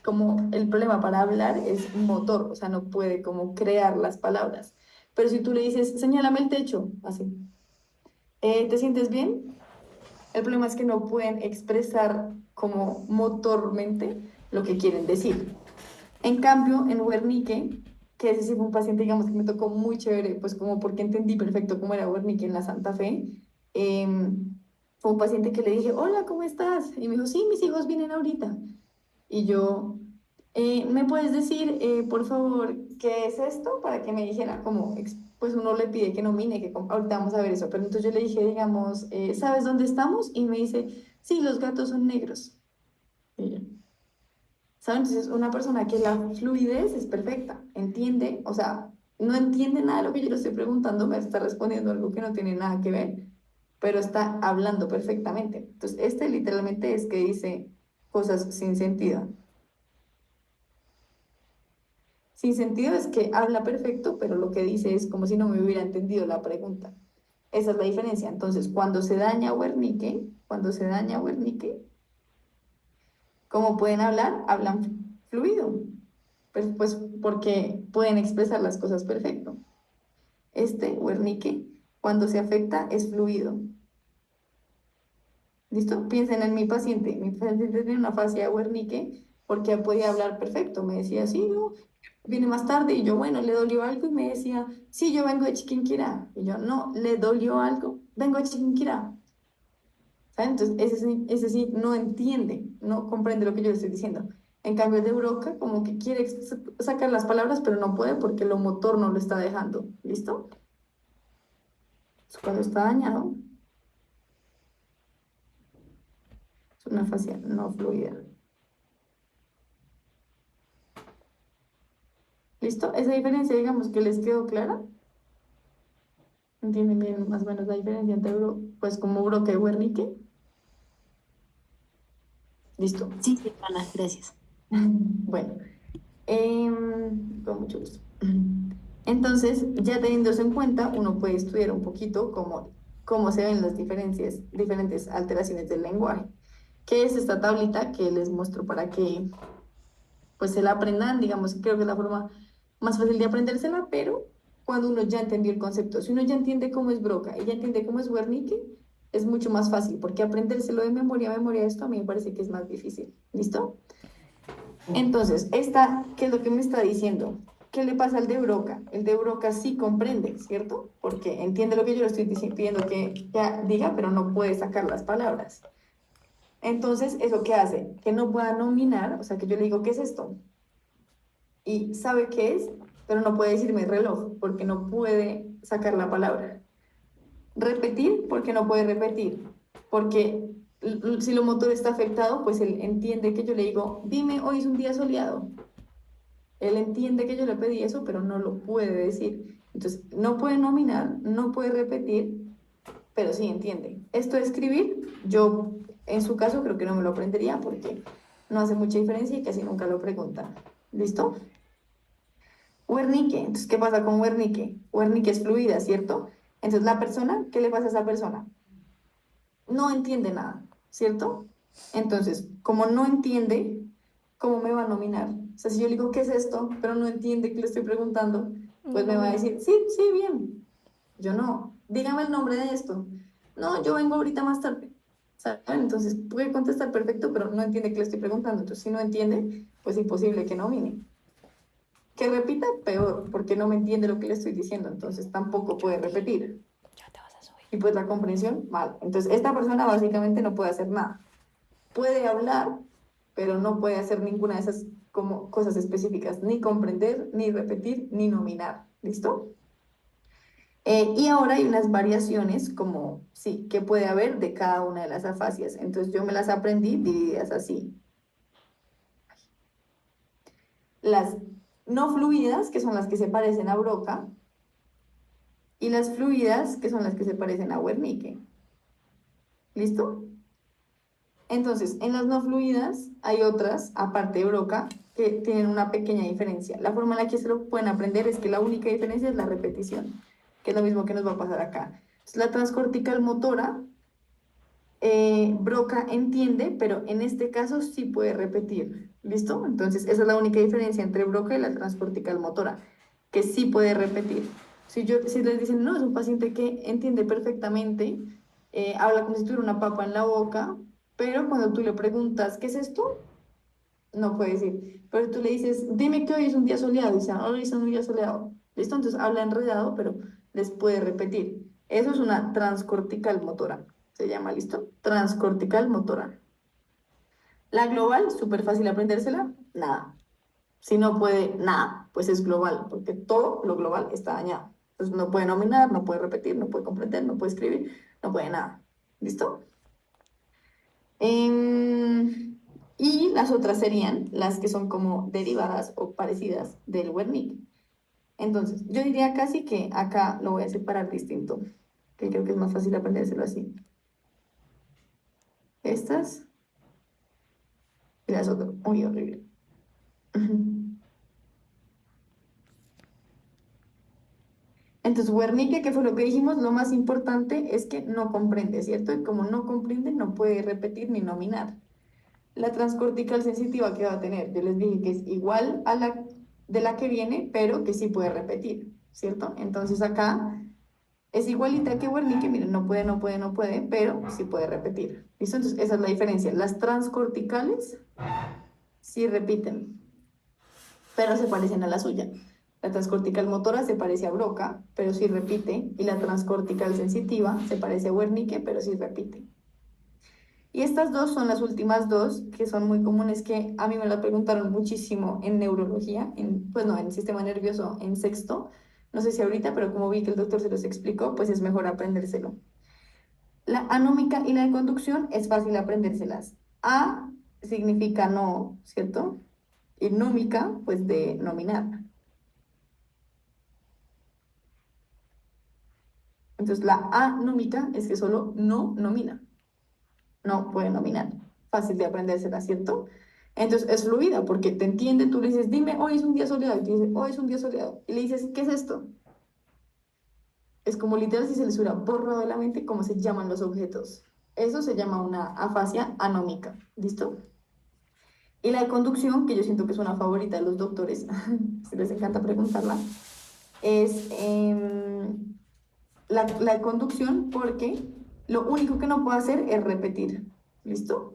como el problema para hablar es motor, o sea, no puede como crear las palabras. Pero si tú le dices, señálame el techo, así, ¿te sientes bien? El problema es que no pueden expresar como motormente lo que quieren decir. En cambio, en Wernicke, que ese sí fue un paciente, digamos, que me tocó muy chévere, pues como porque entendí perfecto cómo era Wernicke en la Santa Fe, fue un paciente que le dije, hola, ¿cómo estás? Y me dijo, sí, mis hijos vienen ahorita. Y yo, ¿me puedes decir, por favor, qué es esto? Para que me dijera, como, pues uno le pide que nomine, que ahorita vamos a ver eso. Pero entonces yo le dije, digamos, ¿sabes dónde estamos? Y me dice, sí, los gatos son negros. Y yo, ¿saben? Entonces, una persona que la fluidez es perfecta, entiende, o sea, no entiende nada de lo que yo le estoy preguntando, me está respondiendo algo que no tiene nada que ver, pero está hablando perfectamente. Entonces, este literalmente es que dice cosas sin sentido. Sin sentido es que habla perfecto, pero lo que dice es como si no me hubiera entendido la pregunta. Esa es la diferencia. Entonces, cuando se daña Wernicke, ¿cómo pueden hablar? Hablan fluido, pues porque pueden expresar las cosas perfecto. Este Wernicke, cuando se afecta, es fluido. ¿Listo? Piensen en mi paciente. Mi paciente tenía una fascia de Wernicke porque podía hablar perfecto. Me decía, sí, no, viene más tarde. Y yo, bueno, le dolió algo. Y me decía, sí, yo vengo de Chiquinquirá. Y yo, no, le dolió algo. Vengo de Chiquinquirá. ¿Saben? Entonces, ese sí no entiende, no comprende lo que yo le estoy diciendo. En cambio, el de Broca como que quiere sacar las palabras, pero no puede porque lo motor no lo está dejando. ¿Listo? Cuando está dañado, es una fascia no fluida. ¿Listo? Esa diferencia, digamos, que les quedó clara. ¿Entienden bien más o menos la diferencia entre pues como Broca y Wernicke? Listo. Sí, sí, Ana, gracias. Bueno, con mucho gusto. Entonces, ya teniendo eso en cuenta, uno puede estudiar un poquito cómo se ven las diferentes alteraciones del lenguaje, que es esta tablita que les muestro para que pues se la aprendan, digamos, creo que es la forma más fácil de aprendérsela, pero cuando uno ya entendió el concepto, si uno ya entiende cómo es Broca y ya entiende cómo es Wernicke, es mucho más fácil, porque aprendérselo de memoria a memoria, esto a mí me parece que es más difícil. ¿Listo? Entonces, ¿qué es lo que me está diciendo? ¿Qué le pasa al de Broca? El de Broca sí comprende, ¿cierto? Porque entiende lo que yo le estoy pidiendo que diga, pero no puede sacar las palabras. Entonces, ¿eso qué hace? Que no pueda nominar, o sea, que yo le digo, ¿qué es esto? Y sabe qué es, pero no puede decirme reloj, porque no puede sacar la palabra. Repetir, porque no puede repetir, porque si lo motor está afectado, pues él entiende que yo le digo, dime, hoy es un día soleado. Él entiende que yo le pedí eso, pero no lo puede decir. Entonces, no puede nominar, no puede repetir, pero sí entiende. Esto de escribir, yo en su caso creo que no me lo aprendería porque no hace mucha diferencia y casi nunca lo preguntan. ¿Listo? Wernicke. Entonces, ¿qué pasa con Wernicke? Wernicke es fluida, ¿cierto? Entonces, la persona, ¿qué le pasa a esa persona? No entiende nada, ¿cierto? Entonces, como no entiende, ¿cómo me va a nominar? O sea, si yo le digo, ¿qué es esto? Pero no entiende que le estoy preguntando, pues me va a decir, sí, sí, bien. Yo no. Dígame el nombre de esto. No, yo vengo ahorita más tarde. ¿Saben? Entonces puede contestar perfecto, pero no entiende que le estoy preguntando. Entonces, si no entiende, pues imposible que nomine. Que repita, peor, porque no me entiende lo que le estoy diciendo. Entonces tampoco puede repetir. Y pues la comprensión, mal. Entonces, esta persona básicamente no puede hacer nada. Puede hablar, pero no puede hacer ninguna de esas como cosas específicas, ni comprender, ni repetir, ni nominar. ¿Listo? Y ahora hay unas variaciones como, sí, que puede haber de cada una de las afasias. Entonces yo me las aprendí divididas así. Las no fluidas, que son las que se parecen a Broca, y las fluidas, que son las que se parecen a Wernicke. ¿Listo? Entonces, en las no fluidas hay otras, aparte de Broca, que tienen una pequeña diferencia. La forma en la que se lo pueden aprender es que la única diferencia es la repetición, que es lo mismo que nos va a pasar acá. Entonces, la transcortical motora, Broca entiende, pero en este caso sí puede repetir. ¿Listo? Entonces, esa es la única diferencia entre Broca y la transcortical motora, que sí puede repetir. Si les dicen, no, es un paciente que entiende perfectamente, habla como si tuviera una papa en la boca, pero cuando tú le preguntas, ¿qué es esto? No puede decir. Pero tú le dices, dime que hoy es un día soleado, y dice, hoy es un día soleado. ¿Listo? Entonces habla enredado, pero les puede repetir. Eso es una transcortical motora. Se llama, ¿listo? Transcortical motora. La global, súper fácil aprendérsela, nada. Si no puede, nada, pues es global, porque todo lo global está dañado. Entonces no puede nominar, no puede repetir, no puede comprender, no puede escribir, no puede nada. ¿Listo? Y las otras serían las que son como derivadas o parecidas del Wernicke. Entonces, yo diría casi que acá lo voy a separar distinto, que creo que es más fácil aprendérselo así. Estas y las otras. Uy, horrible. Entonces, Wernicke, que fue lo que dijimos, lo más importante es que no comprende, ¿cierto? Y como no comprende, no puede repetir ni nominar. La transcortical sensitiva que va a tener, yo les dije que es igual a la de la que viene, pero que sí puede repetir, ¿cierto? Entonces acá es igualita que Wernicke, miren, no puede, no puede, no puede, pero sí puede repetir. ¿Listo? Entonces esa es la diferencia. Las transcorticales sí repiten, pero se parecen a la suya. La transcortical motora se parece a Broca, pero sí repite, y la transcortical sensitiva se parece a Wernicke, pero sí repite. Y estas dos son las últimas dos que son muy comunes, que a mí me la preguntaron muchísimo en neurología, pues no, en sistema nervioso en sexto. No sé si ahorita, pero como vi que el doctor se los explicó, pues es mejor aprendérselo. La anómica y la de conducción es fácil aprendérselas. A significa no, ¿cierto? Y nómica, pues de nominar. Entonces la anómica es que solo no nomina. No puede nominar. Fácil de aprendérsela, ¿cierto? Entonces es fluida porque te entiende, tú le dices, dime, hoy es un día soleado, y te dice, hoy es un día soleado. Y le dices, ¿qué es esto? Es como literal si se les hubiera borrado de la mente cómo se llaman los objetos. Eso se llama una afasia anómica, ¿listo? Y la de conducción, que yo siento que es una favorita de los doctores, si les encanta preguntarla, es la de conducción porque lo único que no puedo hacer es repetir, ¿listo?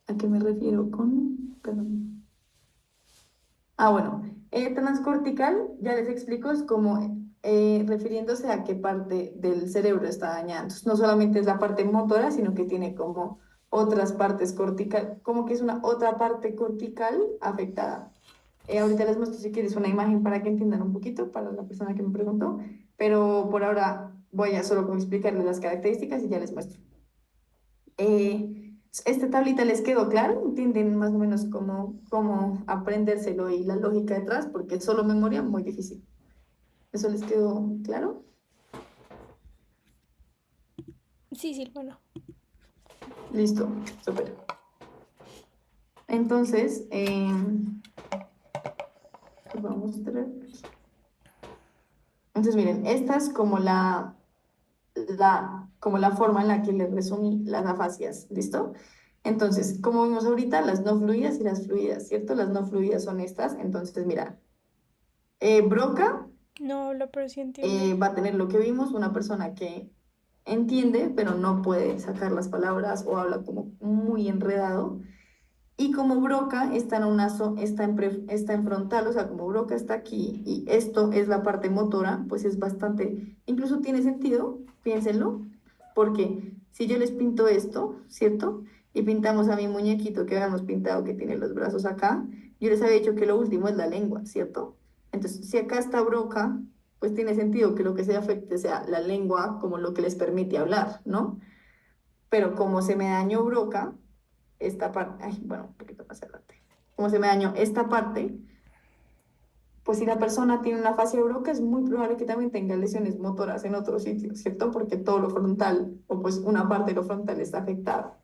¿A qué me refiero con...? Perdón. Ah, bueno, transcortical, ya les explico, es como refiriéndose a qué parte del cerebro está dañada. Entonces, no solamente es la parte motora, sino que tiene como otras partes cortical, como que es una otra parte cortical afectada. Ahorita les muestro si quieres una imagen para que entiendan un poquito, para la persona que me preguntó, pero por ahora voy a solo como explicarles las características y ya les muestro. Esta tablita les quedó claro, entienden más o menos cómo aprendérselo y la lógica detrás, porque solo memoria muy difícil. ¿Eso les quedó claro? Sí, Silvana. Listo, súper. Entonces, les voy a mostrar. Entonces, miren, esta es como como la forma en la que les resumí las afasias, ¿listo? Entonces, como vimos ahorita, las no fluidas y las fluidas, ¿cierto? Las no fluidas son estas. Entonces, mira, Broca No habla, pero sí entiende. va a tener lo que vimos, una persona que entiende, pero no puede sacar las palabras o habla como muy enredado. Y como Broca está en está en frontal, o sea, como Broca está aquí y esto es la parte motora, pues es bastante, incluso tiene sentido, piénsenlo, porque si yo les pinto esto, ¿cierto? Y pintamos a mi muñequito que habíamos pintado que tiene los brazos acá, yo les había dicho que lo último es la lengua, ¿cierto? Entonces, si acá está Broca, pues tiene sentido que lo que se afecte sea la lengua como lo que les permite hablar, ¿no? Pero como se me dañó Broca, esta parte, ay, bueno, un poquito más adelante, como se me dañó esta parte, pues si la persona tiene una fascia broca, es muy probable que también tenga lesiones motoras en otros sitios, ¿cierto? Porque todo lo frontal, o pues una parte de lo frontal está afectada.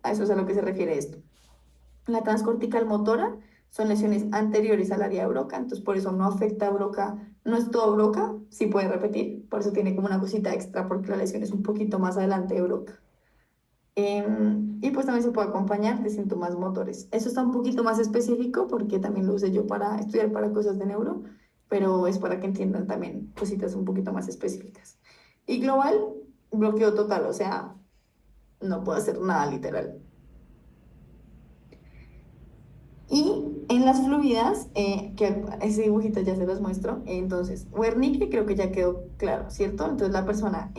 A eso es a lo que se refiere esto. La transcortical motora son lesiones anteriores al área de Broca, entonces por eso no afecta a Broca, no es todo Broca, sí puede repetir, por eso tiene como una cosita extra porque la lesión es un poquito más adelante de Broca. Y pues también se puede acompañar de síntomas motores. Eso está un poquito más específico porque también lo usé yo para estudiar para cosas de neuro, pero es para que entiendan también cositas un poquito más específicas. Y global, bloqueo total, o sea, no puedo hacer nada literal. Y en las fluidas, que ese dibujito ya se los muestro, entonces, Wernicke creo que ya quedó claro, ¿cierto? Entonces la persona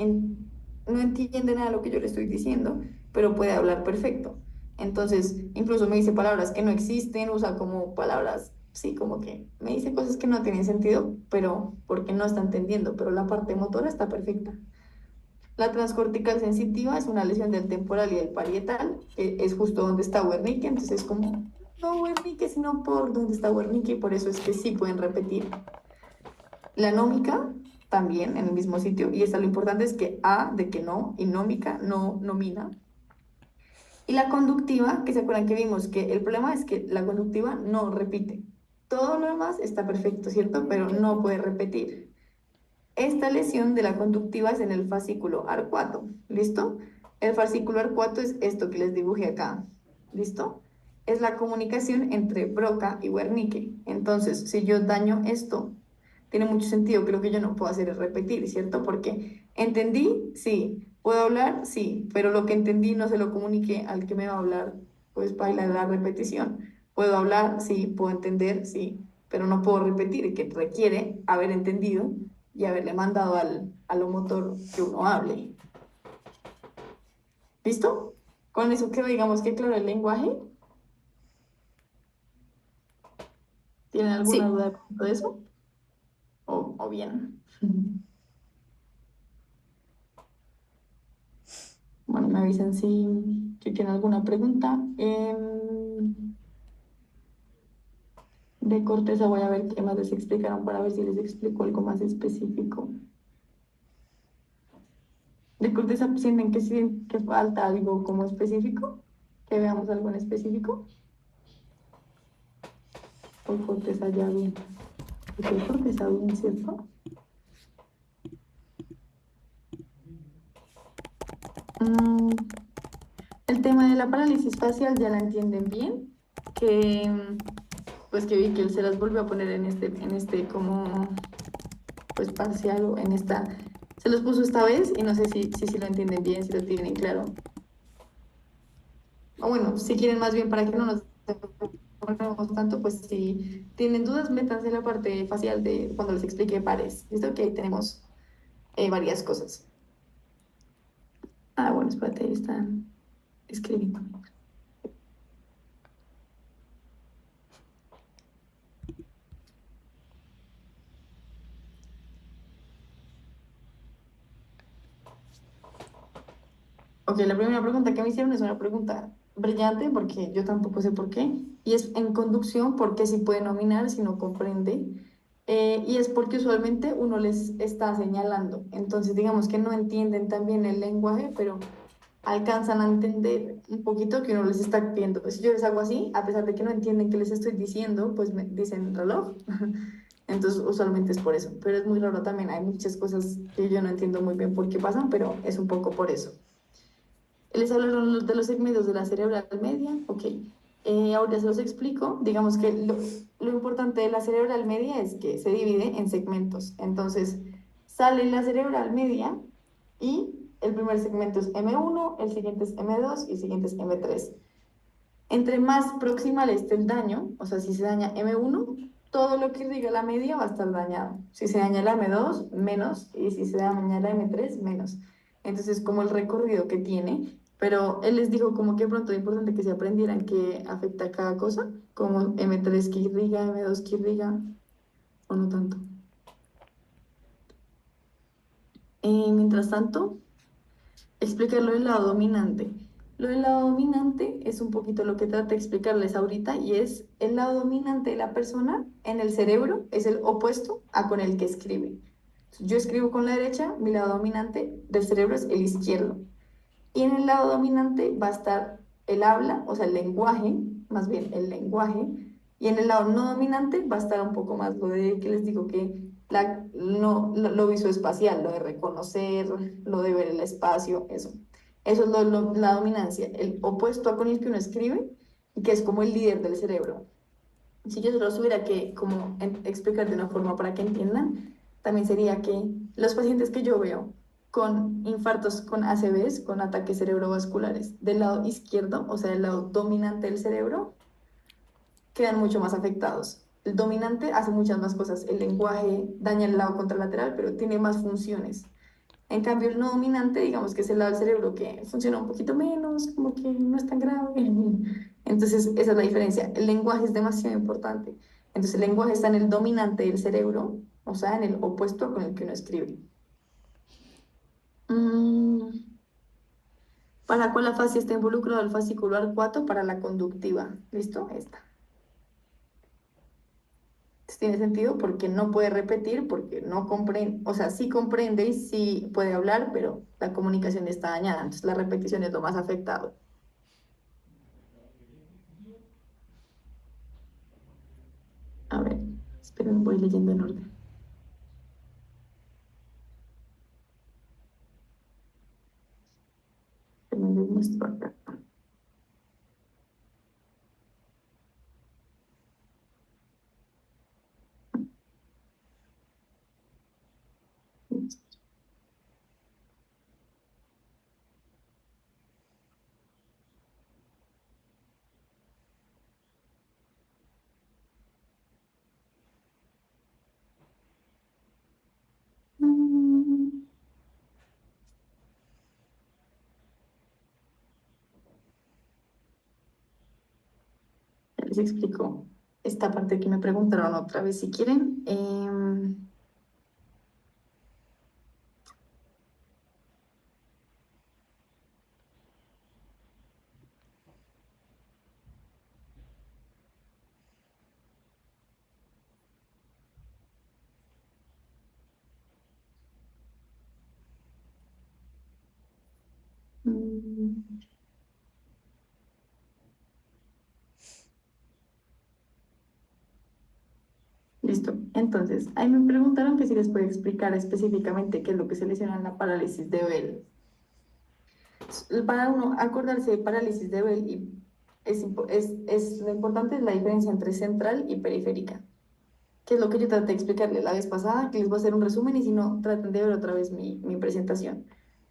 no entiende nada de lo que yo le estoy diciendo, pero puede hablar perfecto. Entonces, incluso me dice palabras que no existen, usa como palabras, sí, como que me dice cosas que no tienen sentido, pero porque no está entendiendo, pero la parte motora está perfecta. La transcortical sensitiva es una lesión del temporal y del parietal, que es justo donde está Wernicke, entonces es como, no Wernicke, sino por donde está Wernicke, y por eso es que sí pueden repetir. La anómica también en el mismo sitio, y esta lo importante es que A de que no, y nómica no nomina. Y la conductiva, que se acuerdan que vimos que el problema es que la conductiva no repite. Todo lo demás está perfecto, ¿cierto? Pero no puede repetir. Esta lesión de la conductiva es en el fascículo arcuato, ¿listo? El fascículo arcuato es esto que les dibujé acá, ¿listo? Es la comunicación entre Broca y Wernicke. Entonces, si yo daño esto, tiene mucho sentido que lo que yo no puedo hacer es repetir, ¿cierto? Porque entendí, sí, puedo hablar, sí, pero lo que entendí no se lo comuniqué al que me va a hablar, pues baila la repetición. Puedo hablar, sí, puedo entender, sí, pero no puedo repetir, que requiere haber entendido y haberle mandado a lo motor que uno hable. ¿Listo? Con eso que digamos que claro el lenguaje. ¿Tienen alguna Sí. duda de eso? O bien. Bueno, me avisan si tienen alguna pregunta. De corteza voy a ver qué más les explicaron para ver si les explico algo más específico. De corteza sienten que falta algo como específico, que veamos algo en específico. O corteza ya bien. Porque corteza bien, ¿cierto? Mm, el tema de la parálisis facial ya la entienden bien, que pues que vi que él se las volvió a poner en este como pues parcial o en esta, se los puso esta vez y no sé si lo entienden bien, si lo tienen claro. O bueno, si quieren más bien para que no nos demoremos tanto, pues si tienen dudas, métanse en la parte facial de cuando les explique pares. Listo que ahí tenemos varias cosas. Ah, bueno, espérate, ahí están escribiendo. Ok, la primera pregunta que me hicieron es una pregunta brillante porque yo tampoco sé por qué. Y es en conducción, ¿por qué si puede nominar si no comprende? Y es porque usualmente uno les está señalando. Entonces, digamos que no entienden también el lenguaje, pero alcanzan a entender un poquito que uno les está pidiendo. Si yo les hago así, a pesar de que no entienden qué les estoy diciendo, pues me dicen reloj. Entonces, usualmente es por eso. Pero es muy raro también. Hay muchas cosas que yo no entiendo muy bien por qué pasan, pero es un poco por eso. Les hablaron de los segmentos de la cerebral media, ok. Ahora se los explico. Digamos que lo importante de la cerebral media es que se divide en segmentos. Entonces, sale la cerebral media y el primer segmento es M1, el siguiente es M2 y el siguiente es M3. Entre más proximal esté el daño, o sea, si se daña M1, todo lo que diga la media va a estar dañado. Si se daña la M2, menos, y si se daña la M3, menos. Entonces, como el recorrido que tiene, pero él les dijo como que pronto es importante que se aprendieran qué afecta a cada cosa, como M3 que irriga, M2 que irriga, o no tanto. Mientras tanto, explicar lo del lado dominante. Lo del lado dominante es un poquito lo que traté de explicarles ahorita y es el lado dominante de la persona en el cerebro es el opuesto a con el que escribe. Yo escribo con la derecha, mi lado dominante del cerebro es el izquierdo. Y en el lado dominante va a estar el habla, o sea, el lenguaje, más bien el lenguaje, y en el lado no dominante va a estar un poco más lo de que les digo que no, lo visoespacial, lo de reconocer, lo de ver el espacio, eso. Eso es la dominancia, el opuesto a con el que uno escribe, y que es como el líder del cerebro. Si yo se los tuviera que como explicar de una forma para que entiendan, también sería que los pacientes que yo veo con infartos, con ACVs, con ataques cerebrovasculares del lado izquierdo, o sea, del lado dominante del cerebro, quedan mucho más afectados. El dominante hace muchas más cosas. El lenguaje daña el lado contralateral, pero tiene más funciones. En cambio, el no dominante, digamos que es el lado del cerebro que funciona un poquito menos, como que no es tan grave. Entonces, esa es la diferencia. El lenguaje es demasiado importante. Entonces, el lenguaje está en el dominante del cerebro, o sea, en el opuesto con el que uno escribe. Mm, ¿Para cuál afasia está involucrado el fascículo arcuato? Para la conductiva. ¿Listo? Esta. Tiene sentido porque no puede repetir, porque no comprende, o sea, sí comprende y sí puede hablar, pero la comunicación está dañada, entonces la repetición es lo más afectado. A ver, esperen, voy leyendo en orden. Esperen, les muestro acá. Mm, ya les explico esta parte que me preguntaron otra vez si quieren. Mm, Listo. Entonces, ahí me preguntaron que si les puedo explicar específicamente qué es lo que se lesiona en la parálisis de Bell. Para uno acordarse de parálisis de Bell y lo importante es la diferencia entre central y periférica, que es lo que yo traté de explicarles la vez pasada, que les voy a hacer un resumen y si no, traten de ver otra vez mi presentación.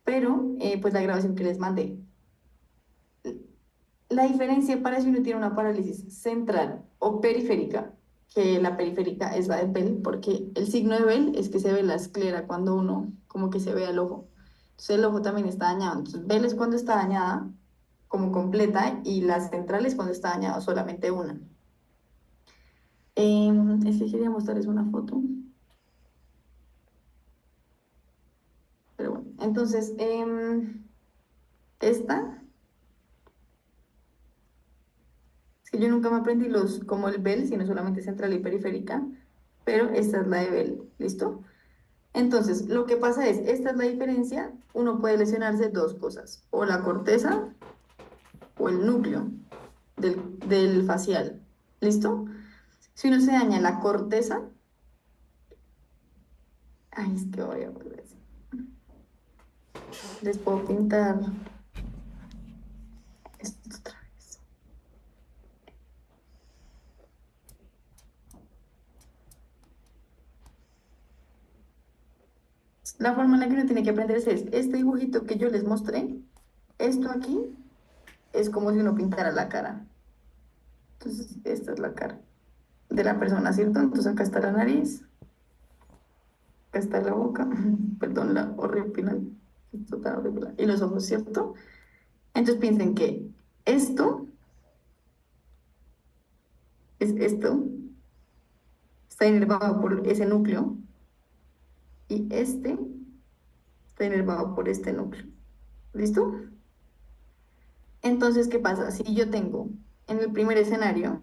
Pero, pues la grabación que les mandé. La diferencia para si uno tiene una parálisis central o periférica, que la periférica es la de Bell, porque el signo de Bell es que se ve la esclera cuando uno como que se ve al ojo. Entonces el ojo también está dañado. Entonces Bell es cuando está dañada como completa y la central es cuando está dañada solamente una. Es que quería mostrarles una foto. Pero bueno, entonces esta, es que yo nunca me aprendí como el Bell, sino solamente central y periférica. pero esta es la de Bell, ¿listo? Entonces, lo que pasa es, esta es la diferencia, uno puede lesionarse dos cosas, o la corteza o el núcleo del facial, ¿listo? Si uno se daña la corteza, ay, es que voy a volver. Les puedo pintar esto otra vez. La forma en la que uno tiene que aprenderse es este dibujito que yo les mostré. Esto aquí es como si uno pintara la cara. Entonces, esta es la cara de la persona, ¿cierto? Entonces, acá está la nariz, acá está la boca, perdón, la horripilar, esto está horripilar, y los ojos, ¿cierto? Entonces, piensen que esto es esto, está inervado por ese núcleo, y este está inervado por este núcleo. ¿Listo? Entonces, ¿qué pasa? Si yo tengo en el primer escenario,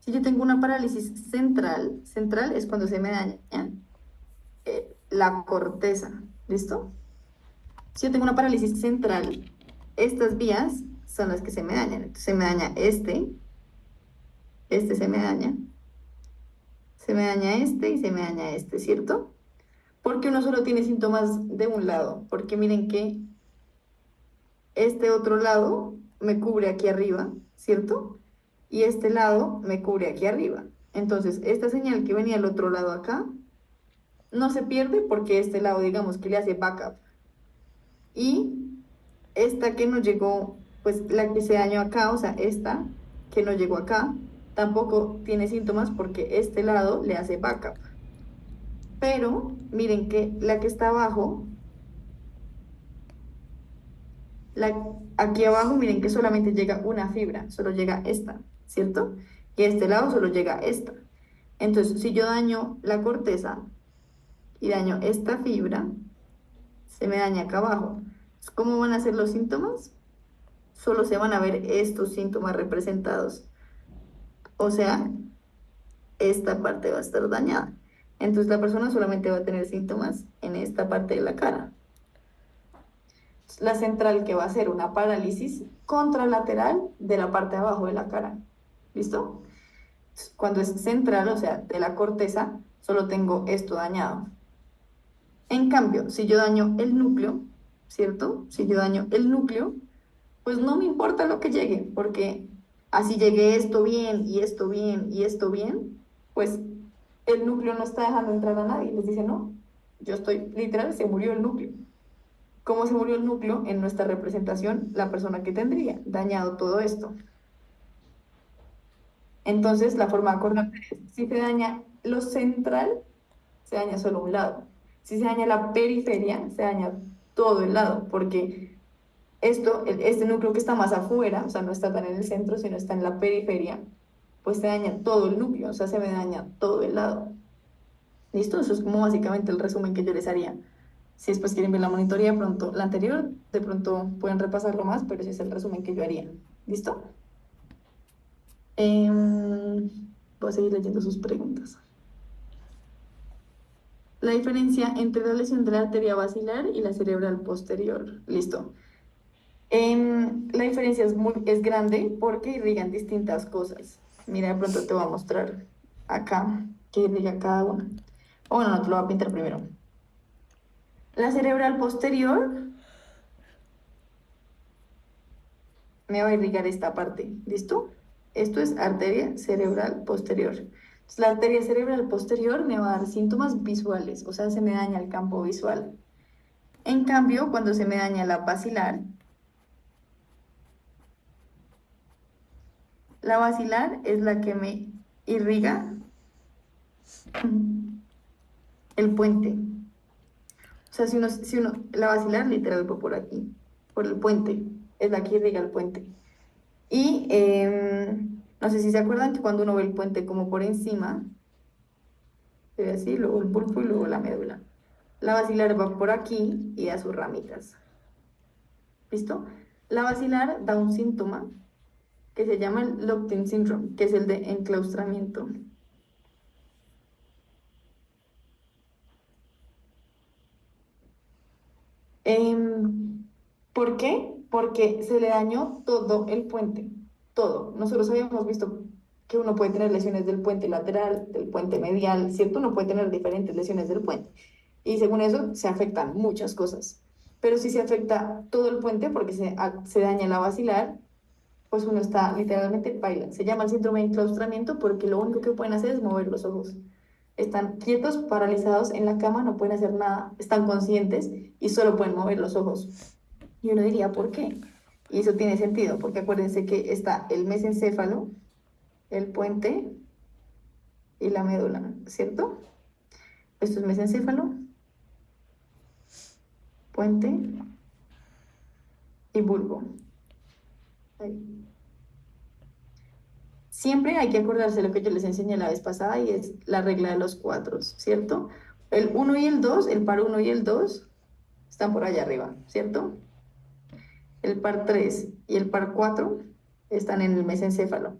si yo tengo una parálisis central, central es cuando se me daña la corteza, ¿listo? Si yo tengo una parálisis central, estas vías son las que se me dañan. Entonces se me daña este se me daña este y se me daña este, ¿cierto? Porque uno solo tiene síntomas de un lado, porque miren que este otro lado me cubre aquí arriba, ¿cierto? Y este lado me cubre aquí arriba. Entonces, esta señal que venía al otro lado acá, no se pierde porque este lado, digamos, que le hace backup. Y esta que no llegó, pues la que se dañó acá, o sea, esta que no llegó acá, tampoco tiene síntomas porque este lado le hace backup. Pero miren que la que está abajo, aquí abajo, miren que solamente llega una fibra, solo llega esta, ¿cierto? Y a este lado solo llega esta. Entonces, si yo daño la corteza y daño esta fibra, se me daña acá abajo. ¿Cómo van a ser los síntomas? Solo se van a ver estos síntomas representados. O sea, esta parte va a estar dañada. Entonces la persona solamente va a tener síntomas en esta parte de la cara. La central que va a ser una parálisis contralateral de la parte de abajo de la cara. ¿Listo? Cuando es central, o sea, de la corteza, solo tengo esto dañado. En cambio, si yo daño el núcleo, ¿cierto? Si yo daño el núcleo, pues no me importa lo que llegue, porque así llegue esto bien y esto bien y esto bien, pues el núcleo no está dejando entrar a nadie. Les dice, no, yo estoy, literal, se murió el núcleo. ¿Cómo se murió el núcleo? En nuestra representación, la persona que tendría dañado todo esto. Entonces, la forma de acordarse es, si se daña lo central, se daña solo un lado. Si se daña la periferia, se daña todo el lado, porque este núcleo que está más afuera, o sea, no está tan en el centro, sino está en la periferia, pues se daña todo el núcleo, o sea, se me daña todo el lado. ¿Listo? Eso es como básicamente el resumen que yo les haría. Si después quieren ver la monitoría, de pronto, la anterior, de pronto pueden repasarlo más, pero ese es el resumen que yo haría. ¿Listo? Voy a seguir leyendo sus preguntas. La diferencia entre la lesión de la arteria basilar y la cerebral posterior. Listo. La diferencia es grande porque irrigan distintas cosas. Mira, de pronto te voy a mostrar acá que irriga cada una. O bueno, no, te lo voy a pintar primero. La cerebral posterior me va a irrigar esta parte, ¿listo? Esto es arteria cerebral posterior. Entonces, la arteria cerebral posterior me va a dar síntomas visuales, o sea, se me daña el campo visual. En cambio, cuando se me daña la basilar es la que me irriga el puente. O sea, la basilar literal va por aquí, por el puente, es la que irriga el puente. Y no sé si se acuerdan que cuando uno ve el puente como por encima, se ve así, luego el bulbo y luego la médula. La basilar va por aquí y da sus ramitas. ¿Listo? La basilar da un síntoma que se llama el locked-in syndrome, que es el de enclaustramiento. ¿Por qué? Porque se le dañó todo el puente, todo. Nosotros habíamos visto que uno puede tener lesiones del puente lateral, del puente medial, ¿cierto? Uno puede tener diferentes lesiones del puente. Y según eso se afectan muchas cosas. Pero si se afecta todo el puente porque se daña la basilar, pues uno está literalmente paila. Se llama el síndrome de enclaustramiento porque lo único que pueden hacer es mover los ojos. Están quietos, paralizados en la cama, no pueden hacer nada, están conscientes y solo pueden mover los ojos. Y uno diría, ¿por qué? Y eso tiene sentido, porque acuérdense que está el mesencéfalo, el puente y la médula, ¿cierto? Esto es mesencéfalo, puente y bulbo. Ahí. Siempre hay que acordarse lo que yo les enseñé la vez pasada y es la regla de los cuatros, ¿cierto? El 1 y el 2, el par 1 y el 2 están por allá arriba, ¿cierto? El par 3 y el par 4 están en el mesencéfalo.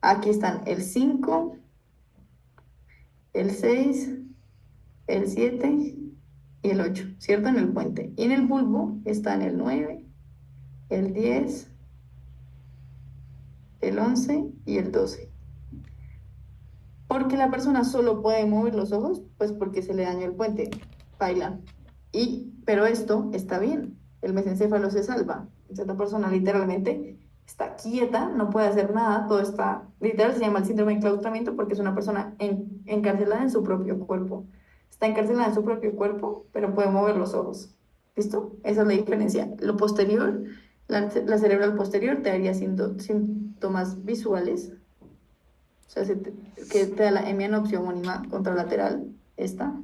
Aquí están el 5, el 6, el 7 y el 8, ¿cierto? En el puente. Y en el bulbo están el 9, el 10, el 11 y el 12. ¿Por qué la persona solo puede mover los ojos? Pues porque se le dañó el puente. Baila. Pero esto está bien. El mesencéfalo se salva. Entonces la persona literalmente está quieta, no puede hacer nada, todo está, literal se llama el síndrome de enclaustramiento porque es una persona encarcelada en su propio cuerpo. Está encarcelada en su propio cuerpo, pero puede mover los ojos. ¿Listo? Esa es la diferencia. Lo posterior, la cerebral posterior te daría síntomas visuales, o sea, que te da la hemianopsia homónima contralateral, esta.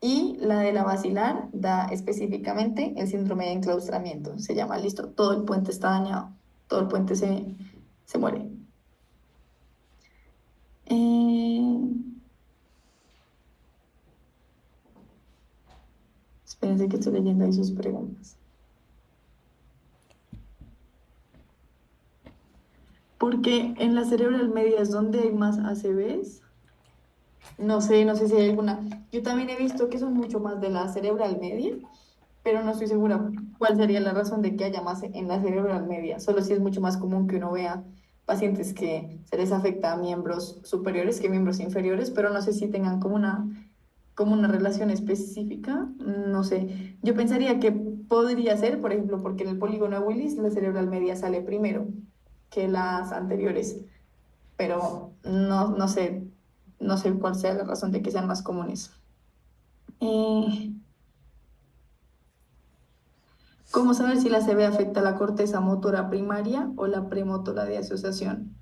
Y la de la basilar da específicamente el síndrome de enclaustramiento. Se llama, listo, todo el puente está dañado, todo el puente se muere. Espérense que estoy leyendo ahí sus preguntas. Porque en la cerebral media es donde hay más ACVs. No sé si hay alguna. Yo también he visto que son mucho más de la cerebral media, pero no estoy segura cuál sería la razón de que haya más en la cerebral media. Solo si es mucho más común que uno vea pacientes que se les afecta a miembros superiores que miembros inferiores, pero no sé si tengan como una relación específica, no sé. Yo pensaría que podría ser, por ejemplo, porque en el polígono de Willis la cerebral media sale primero que las anteriores, pero no sé cuál sea la razón de que sean más comunes. ¿Cómo saber si la CB afecta la corteza motora primaria o la premotora de asociación?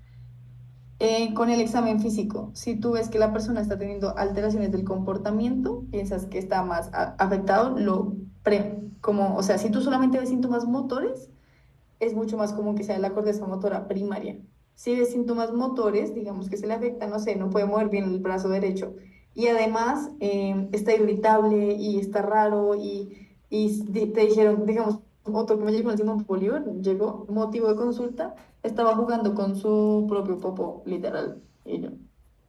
Con el examen físico, si tú ves que la persona está teniendo alteraciones del comportamiento, piensas que está más afectado, o sea, si tú solamente ves síntomas motores, es mucho más común que sea la corteza motora primaria. Si ves síntomas motores, digamos que se le afecta, no sé, no puede mover bien el brazo derecho y además está irritable y está raro y te dijeron, digamos, otro que me llegó el Simón Bolívar, llegó, motivo de consulta, estaba jugando con su propio popo, literal. Y yo,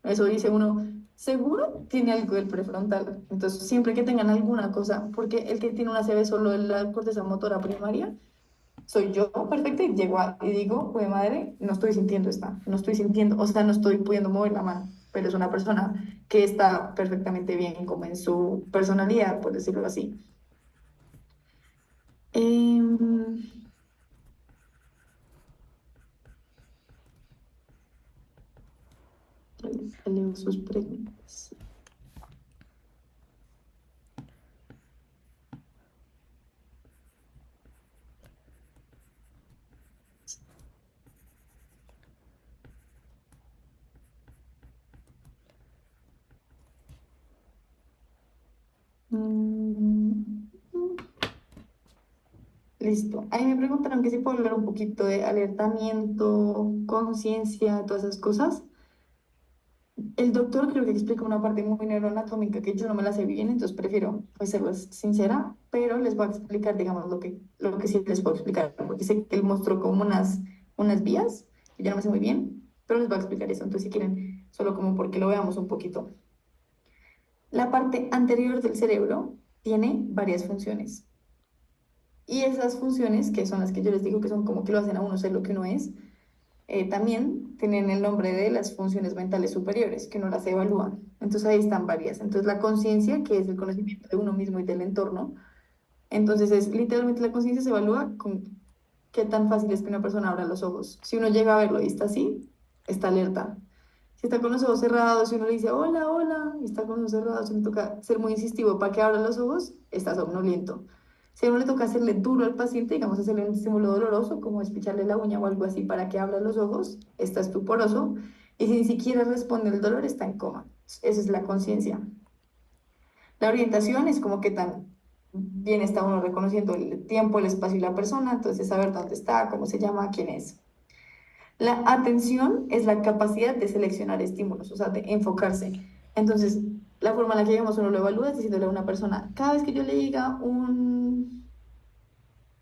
eso dice uno, seguro tiene algo del prefrontal. Entonces, siempre que tengan alguna cosa, porque el que tiene una CB solo en la corteza motora primaria, soy yo perfecta y llego y digo, pues madre, no estoy sintiendo esta, no estoy sintiendo, o sea, no estoy pudiendo mover la mano, pero es una persona que está perfectamente bien como en su personalidad, por decirlo así. Em, leo sus preguntas. Mm, Listo. Ahí me preguntaron que si puedo hablar un poquito de alertamiento, conciencia, todas esas cosas. El doctor creo que explica una parte muy neuroanatómica que yo no me la sé bien, entonces prefiero pues, ser sincera, pero les voy a explicar, digamos, lo que sí les puedo explicar, porque sé que él mostró como unas vías, que yo no me sé muy bien, pero les voy a explicar eso, entonces si quieren, solo como porque lo veamos un poquito. La parte anterior del cerebro tiene varias funciones. Y esas funciones, que son las que yo les digo que son como que lo hacen a uno ser lo que uno es, también tienen el nombre de las funciones mentales superiores, que uno las evalúa. Entonces ahí están varias. Entonces la conciencia, que es el conocimiento de uno mismo y del entorno, entonces es literalmente la conciencia se evalúa con qué tan fácil es que una persona abra los ojos. Si uno llega a verlo y está así, está alerta. Si está con los ojos cerrados, si uno le dice hola, hola, y está con los ojos cerrados, si uno toca ser muy insistivo para que abra los ojos, está somnoliento. Si a uno le toca hacerle duro al paciente, digamos, hacerle un estímulo doloroso, como espicharle la uña o algo así para que abra los ojos, está estuporoso. Y si ni siquiera responde el dolor, está en coma. Esa es la conciencia. La orientación es como que tan bien está uno reconociendo el tiempo, el espacio y la persona, entonces saber dónde está, cómo se llama, quién es. La atención es la capacidad de seleccionar estímulos, o sea, de enfocarse. Entonces, la forma en la que digamos uno lo evalúa es diciéndole a una persona, cada vez que yo le diga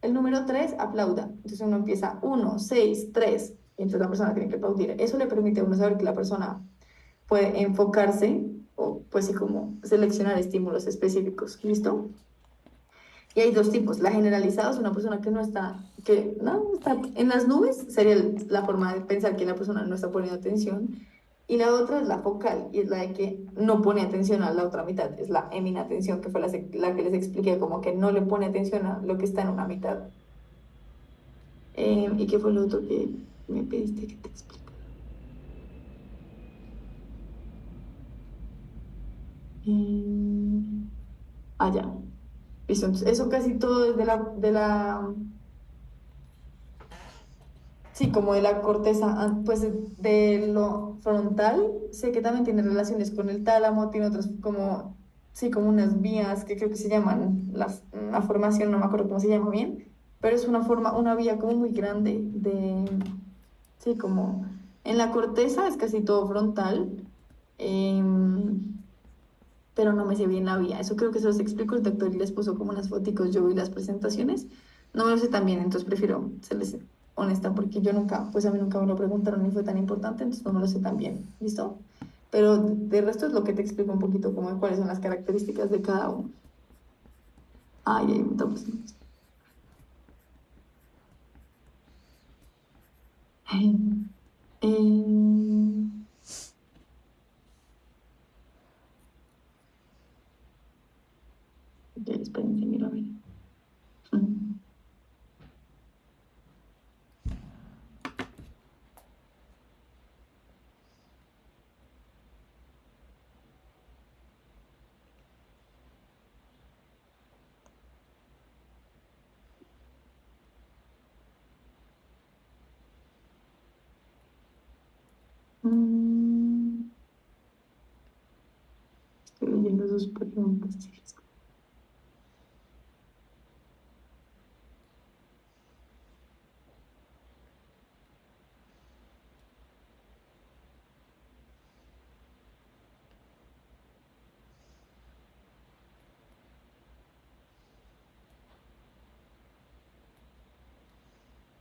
el número 3 aplauda. Entonces uno empieza 1, 6, 3, y entonces la persona tiene que aplaudir. Eso le permite a uno saber que la persona puede enfocarse o pues sí como seleccionar estímulos específicos. ¿Listo? Y hay dos tipos. La generalizada es una persona que no está en las nubes, sería la forma de pensar que la persona no está poniendo atención. Y la otra es la focal, y es la de que no pone atención a la otra mitad, es la atención, que fue la que les expliqué, como que no le pone atención a lo que está en una mitad. ¿Y qué fue lo otro que me pediste que te explique? Eh, ya. Listo, entonces, eso casi todo es sí, como de la corteza, pues de lo frontal, sé que también tiene relaciones con el tálamo, tiene otras como, sí, como unas vías que creo que se llaman, la formación, no me acuerdo cómo se llama bien, pero es una vía como muy grande sí, como en la corteza es casi todo frontal, pero no me sé bien la vía, eso creo que se los explico el doctor y les puso como unas foticos, yo vi las presentaciones, no me lo sé tan bien, entonces prefiero serles honesta porque yo nunca, pues a mí nunca me lo preguntaron ni fue tan importante, entonces no me lo sé tan bien, ¿listo? Pero de resto es lo que te explico un poquito como de cuáles son las características de cada uno. Ay, ay, me pues, eh, ok, espérense, miro a ver. Mm. Mm, estoy leyendo sus preguntas, chicas.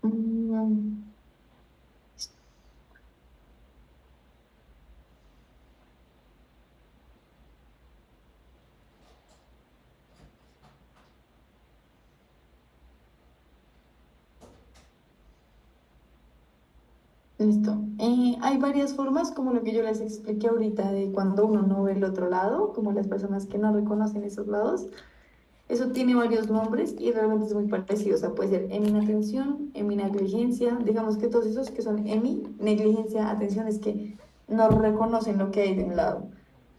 Mm, listo. Hay varias formas, como lo que yo les expliqué ahorita, de cuando uno no ve el otro lado, como las personas que no reconocen esos lados. Eso tiene varios nombres y realmente es muy parecido. O sea, puede ser atención, negligencia. Digamos que todos esos que son negligencia, atención, es que no reconocen lo que hay de un lado.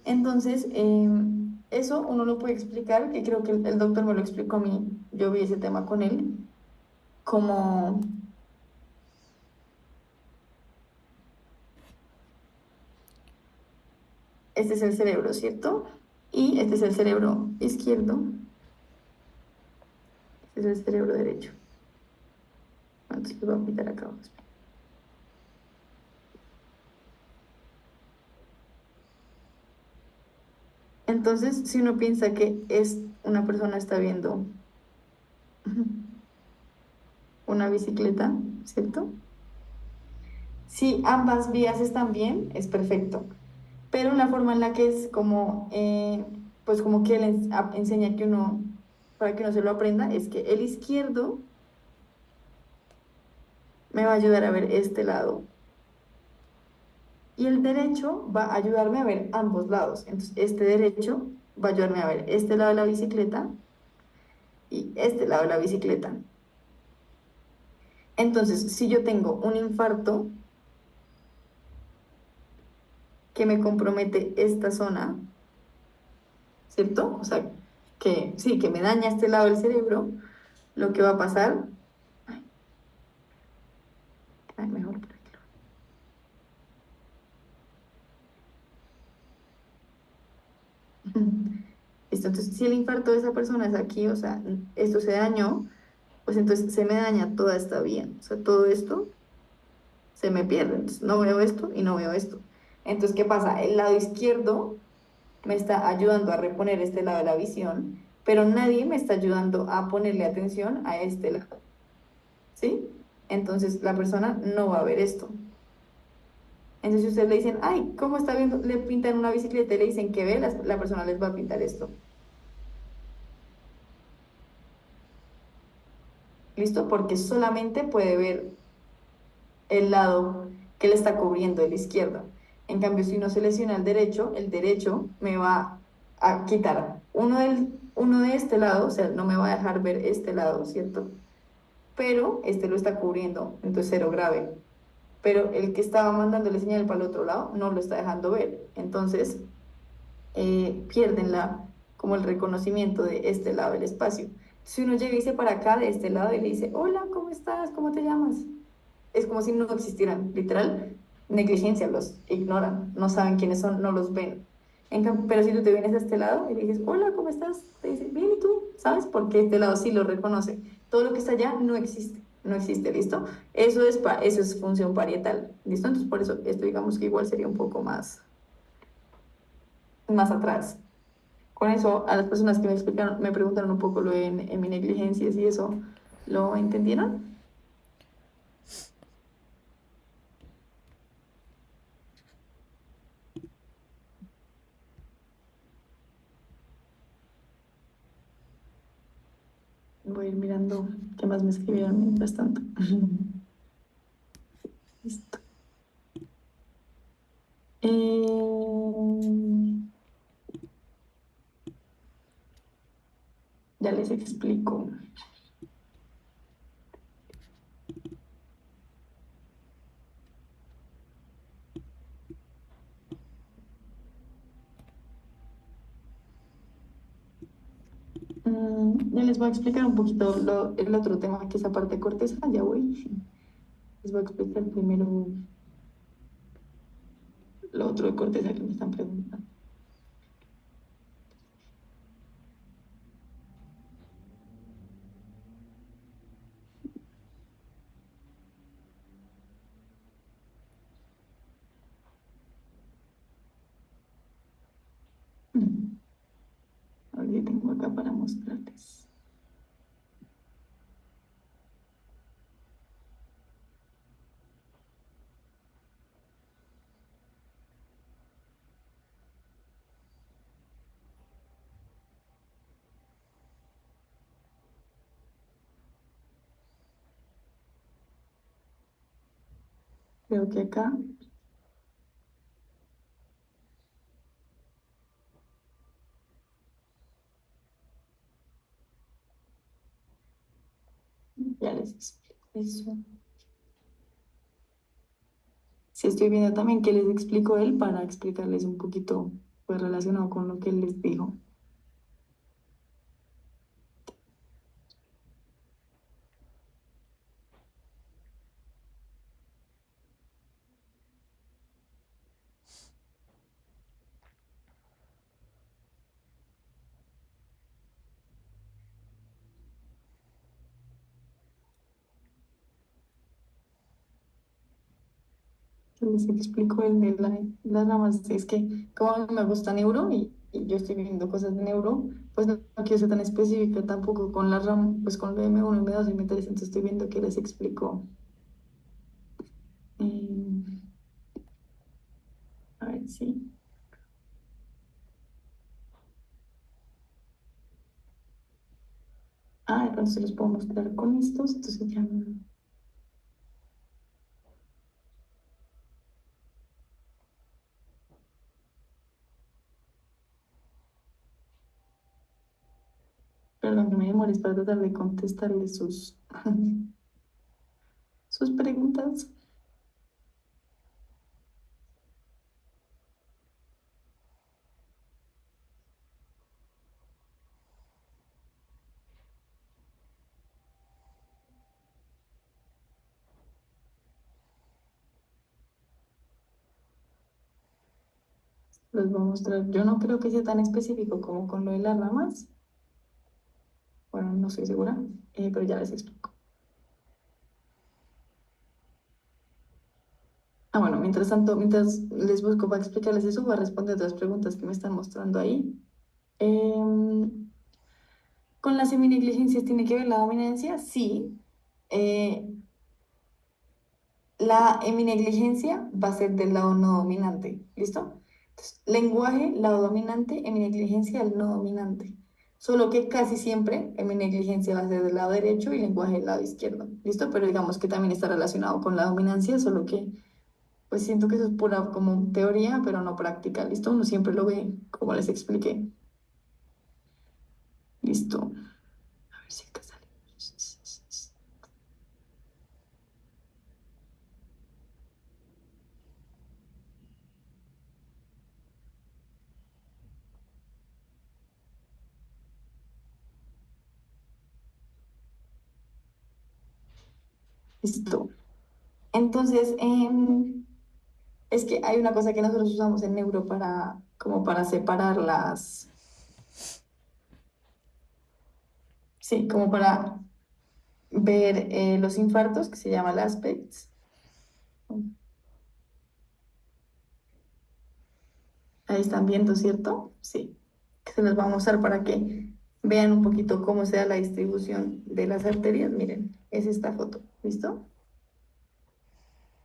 Entonces, eso uno lo puede explicar, que creo que el doctor me lo explicó a mí. Yo vi ese tema con él, como este es el cerebro, ¿cierto? Y este es el cerebro izquierdo, este es el cerebro derecho. Entonces, lo voy a quitar acá abajo. Entonces, si uno piensa que es una persona está viendo una bicicleta, ¿cierto? Si ambas vías están bien, es perfecto. Pero la forma en la que es como, pues como que le enseña que uno, para que uno se lo aprenda, es que el izquierdo me va a ayudar a ver este lado y el derecho va a ayudarme a ver ambos lados. Entonces, este derecho va a ayudarme a ver este lado de la bicicleta y este lado de la bicicleta. Entonces, si yo tengo un infarto que me compromete esta zona, ¿cierto? O sea, que sí, que me daña este lado del cerebro, lo que va a pasar, ay, mejor por aquí. Listo, entonces, si el infarto de esa persona es aquí, o sea, esto se dañó, pues entonces se me daña toda esta vía, o sea, todo esto se me pierde, entonces no veo esto y no veo esto. Entonces, ¿qué pasa? El lado izquierdo me está ayudando a reponer este lado de la visión, pero nadie me está ayudando a ponerle atención a este lado, ¿sí? Entonces, la persona no va a ver esto. Entonces, si ustedes le dicen, ay, ¿cómo está viendo? Le pintan una bicicleta y le dicen que ve, la persona les va a pintar esto. ¿Listo? Porque solamente puede ver el lado que le está cubriendo el izquierdo. En cambio, si uno selecciona el derecho me va a quitar uno de este lado, o sea, no me va a dejar ver este lado, ¿cierto? Pero este lo está cubriendo, entonces cero grave. Pero el que estaba mandándole señal para el otro lado no lo está dejando ver. Entonces, pierden como el reconocimiento de este lado del espacio. Si uno llega y dice para acá, de este lado, y le dice, hola, ¿cómo estás? ¿Cómo te llamas? Es como si no existieran, literal, negligencia, los ignoran, no saben quiénes son, no los ven. Pero si tú te vienes a este lado y le dices, hola, ¿cómo estás? Te dicen, bien, ¿y tú? ¿Sabes? Porque este lado sí lo reconoce. Todo lo que está allá no existe, no existe, ¿listo? Eso es función parietal, ¿listo? Entonces, por eso esto digamos que igual sería un poco más atrás. Con eso, a las personas que me explicaron, me preguntaron un poco lo en mi negligencia y eso, ¿lo entendieron? Voy a ir mirando qué más me escribieron mientras tanto. Listo. Ya les explico. Ya les voy a explicar un poquito el otro tema que es aparte corteza. Ya voy. Les voy a explicar primero lo otro de corteza que me están preguntando. Mm, A ver qué tengo acá para mostrarles. Creo que acá ya les explico eso. Sí, estoy viendo también qué les explicó él para explicarles un poquito pues, relacionado con lo que él les dijo. Les explico el de las ramas. Es que como a mí me gusta neuro y y yo estoy viendo cosas de neuro, pues no quiero ser tan específica tampoco con la RAM, pues con lo de M1, M2 y M3, entonces estoy viendo que les explico. Eh, a ver, sí. Ah, de pronto se los puedo mostrar con estos, entonces ya. Perdón que me demores para tratar de contestarle sus preguntas. Los voy a mostrar. Yo no creo que sea tan específico como con lo de las ramas. Bueno, no estoy segura, pero ya les explico. Ah, bueno, mientras tanto, mientras les busco para explicarles eso, voy a responder otras preguntas que me están mostrando ahí. ¿Con las seminegligencias tiene que ver la dominancia? Sí. Eh, la heminegligencia va a ser del lado no dominante. ¿Listo? Entonces, lenguaje, lado dominante, heminegligencia, el no dominante. Solo que casi siempre heminegligencia va a ser del lado derecho y lenguaje del lado izquierdo. ¿Listo? Pero digamos que también está relacionado con la dominancia, solo que pues siento que eso es pura como teoría, pero no práctica. ¿Listo? Uno siempre lo ve como les expliqué. Listo. A ver si acá sale. Listo. Entonces, es que hay una cosa que nosotros usamos en neuro para, como para separar sí, como para ver los infartos, que se llama el aspects. Ahí están viendo, ¿cierto? Sí. Que se los va a mostrar para que vean un poquito cómo se da la distribución de las arterias. Miren, es esta foto, ¿listo?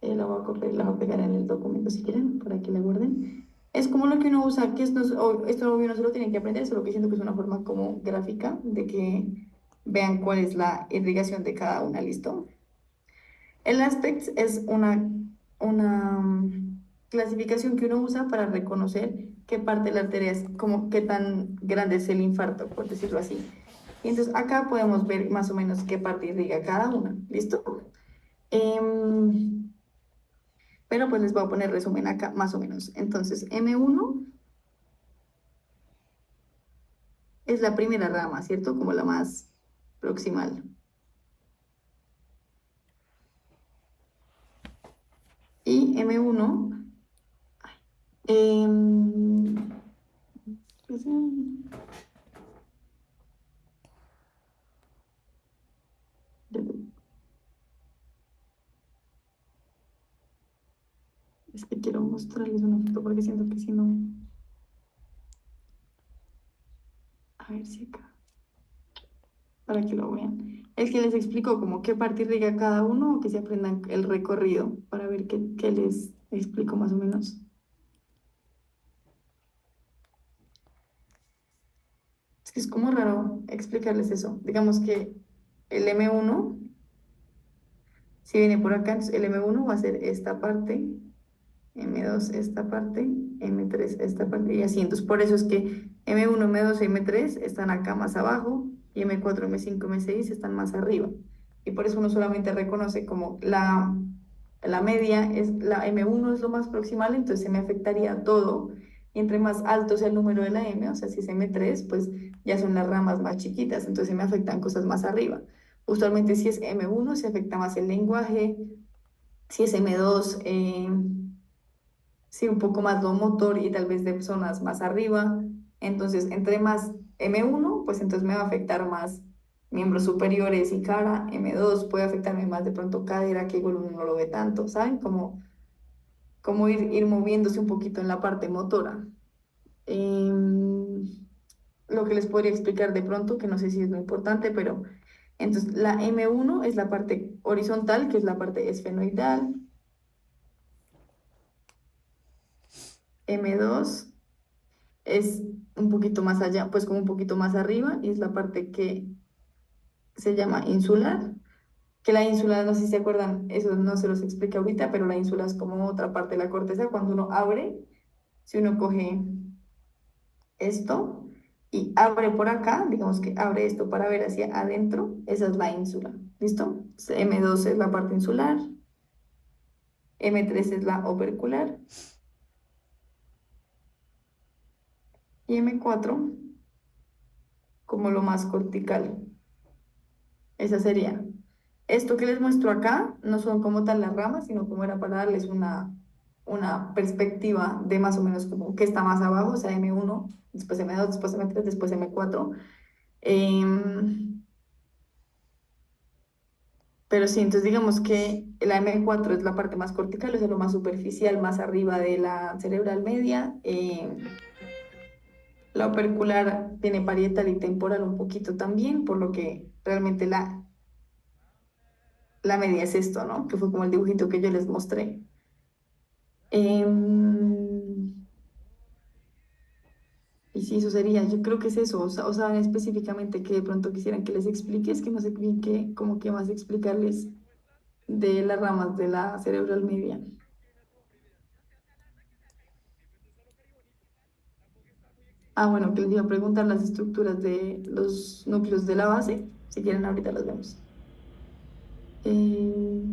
La voy a copiar, la voy a pegar en el documento si quieren, para que la guarden. Es como lo que uno usa, que esto obvio no se lo tienen que aprender, solo que siento que es una forma como gráfica de que vean cuál es la irrigación de cada una, ¿listo? El aspects es una clasificación que uno usa para reconocer qué parte de la arteria es, como qué tan grande es el infarto, por decirlo así. Y entonces acá podemos ver más o menos qué parte irriga cada una, ¿listo? Em, pero pues les voy a poner resumen acá, más o menos. Entonces, M1 es la primera rama, ¿cierto? Como la más proximal. Y M1, em, pues, es que quiero mostrarles una foto porque siento que si no... A ver si acá, para que lo vean. Es que les explico como qué parte irriga cada uno o que se aprendan el recorrido para ver qué les explico más o menos. Es que es como raro explicarles eso. Digamos que el M1, si viene por acá, entonces el M1 va a ser esta parte, M2 esta parte, M3 esta parte y así. Entonces por eso es que M1, M2 y M3 están acá más abajo y M4, M5, M6 están más arriba. Y por eso uno solamente reconoce como la media, la M1 es lo más proximal, entonces se me afectaría todo. Y entre más alto sea el número de la M, o sea, si es M3, pues ya son las ramas más chiquitas, entonces se me afectan cosas más arriba. Usualmente si es M1 se afecta más el lenguaje, si es M2, sí, un poco más lo motor y tal vez de zonas más arriba. Entonces, entre más M1, pues entonces me va a afectar más miembros superiores y cara. M2 puede afectarme más de pronto cadera, que igual uno no lo ve tanto, ¿saben? Como ir moviéndose un poquito en la parte motora. lo que les podría explicar de pronto, que no sé si es muy importante, pero entonces la M1 es la parte horizontal, que es la parte esfenoidal. M2 es un poquito más allá, pues como un poquito más arriba, y es la parte que se llama insular, que la ínsula, no sé si se acuerdan, eso no se los expliqué ahorita, pero la ínsula es como otra parte de la corteza, cuando uno abre, si uno coge esto y abre por acá, digamos que abre esto para ver hacia adentro, esa es la ínsula, ¿listo? Entonces, M2 es la parte insular, M3 es la opercular y M4 como lo más cortical. Esa sería. Esto que les muestro acá no son como tal las ramas, sino como era para darles una perspectiva de más o menos como que está más abajo, o sea, M1, después M2, después M3, después M4. Em, pero sí, entonces digamos que la M4 es la parte más cortical, o sea, lo más superficial, más arriba de la cerebral media. La opercular tiene parietal y temporal un poquito también, por lo que realmente la media es esto, ¿no? Que fue como el dibujito que yo les mostré. Em, y sí, eso sería, yo creo que es eso, o saben específicamente que de pronto quisieran que les explique, es que no sé bien qué, como que más explicarles de las ramas de la cerebral media. Ah, bueno, que les iba a preguntar las estructuras de los núcleos de la base, si quieren ahorita las vemos. Eh,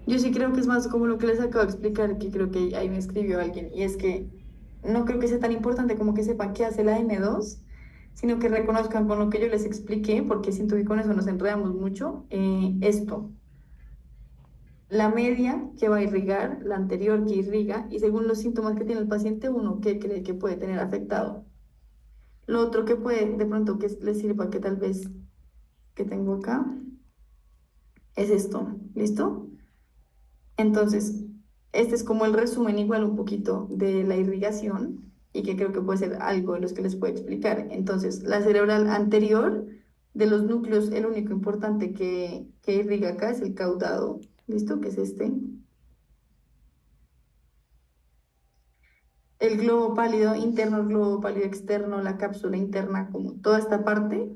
yo sí creo que es más como lo que les acabo de explicar, que creo que ahí me escribió alguien, y es que no creo que sea tan importante como que sepan qué hace la M2, sino que reconozcan con lo que yo les expliqué, porque siento que con eso nos enredamos mucho, esto, la media que va a irrigar, la anterior que irriga, y según los síntomas que tiene el paciente, uno que cree que puede tener afectado. Lo otro que puede, de pronto, que les sirva, que tal vez que tengo acá, es esto, ¿listo? Entonces, este es como el resumen igual un poquito de la irrigación y que creo que puede ser algo de los que les puedo explicar. Entonces, la cerebral anterior de los núcleos, el único importante que irriga acá es el caudado, ¿listo? Que es este. El globo pálido interno, el globo pálido externo, la cápsula interna, como toda esta parte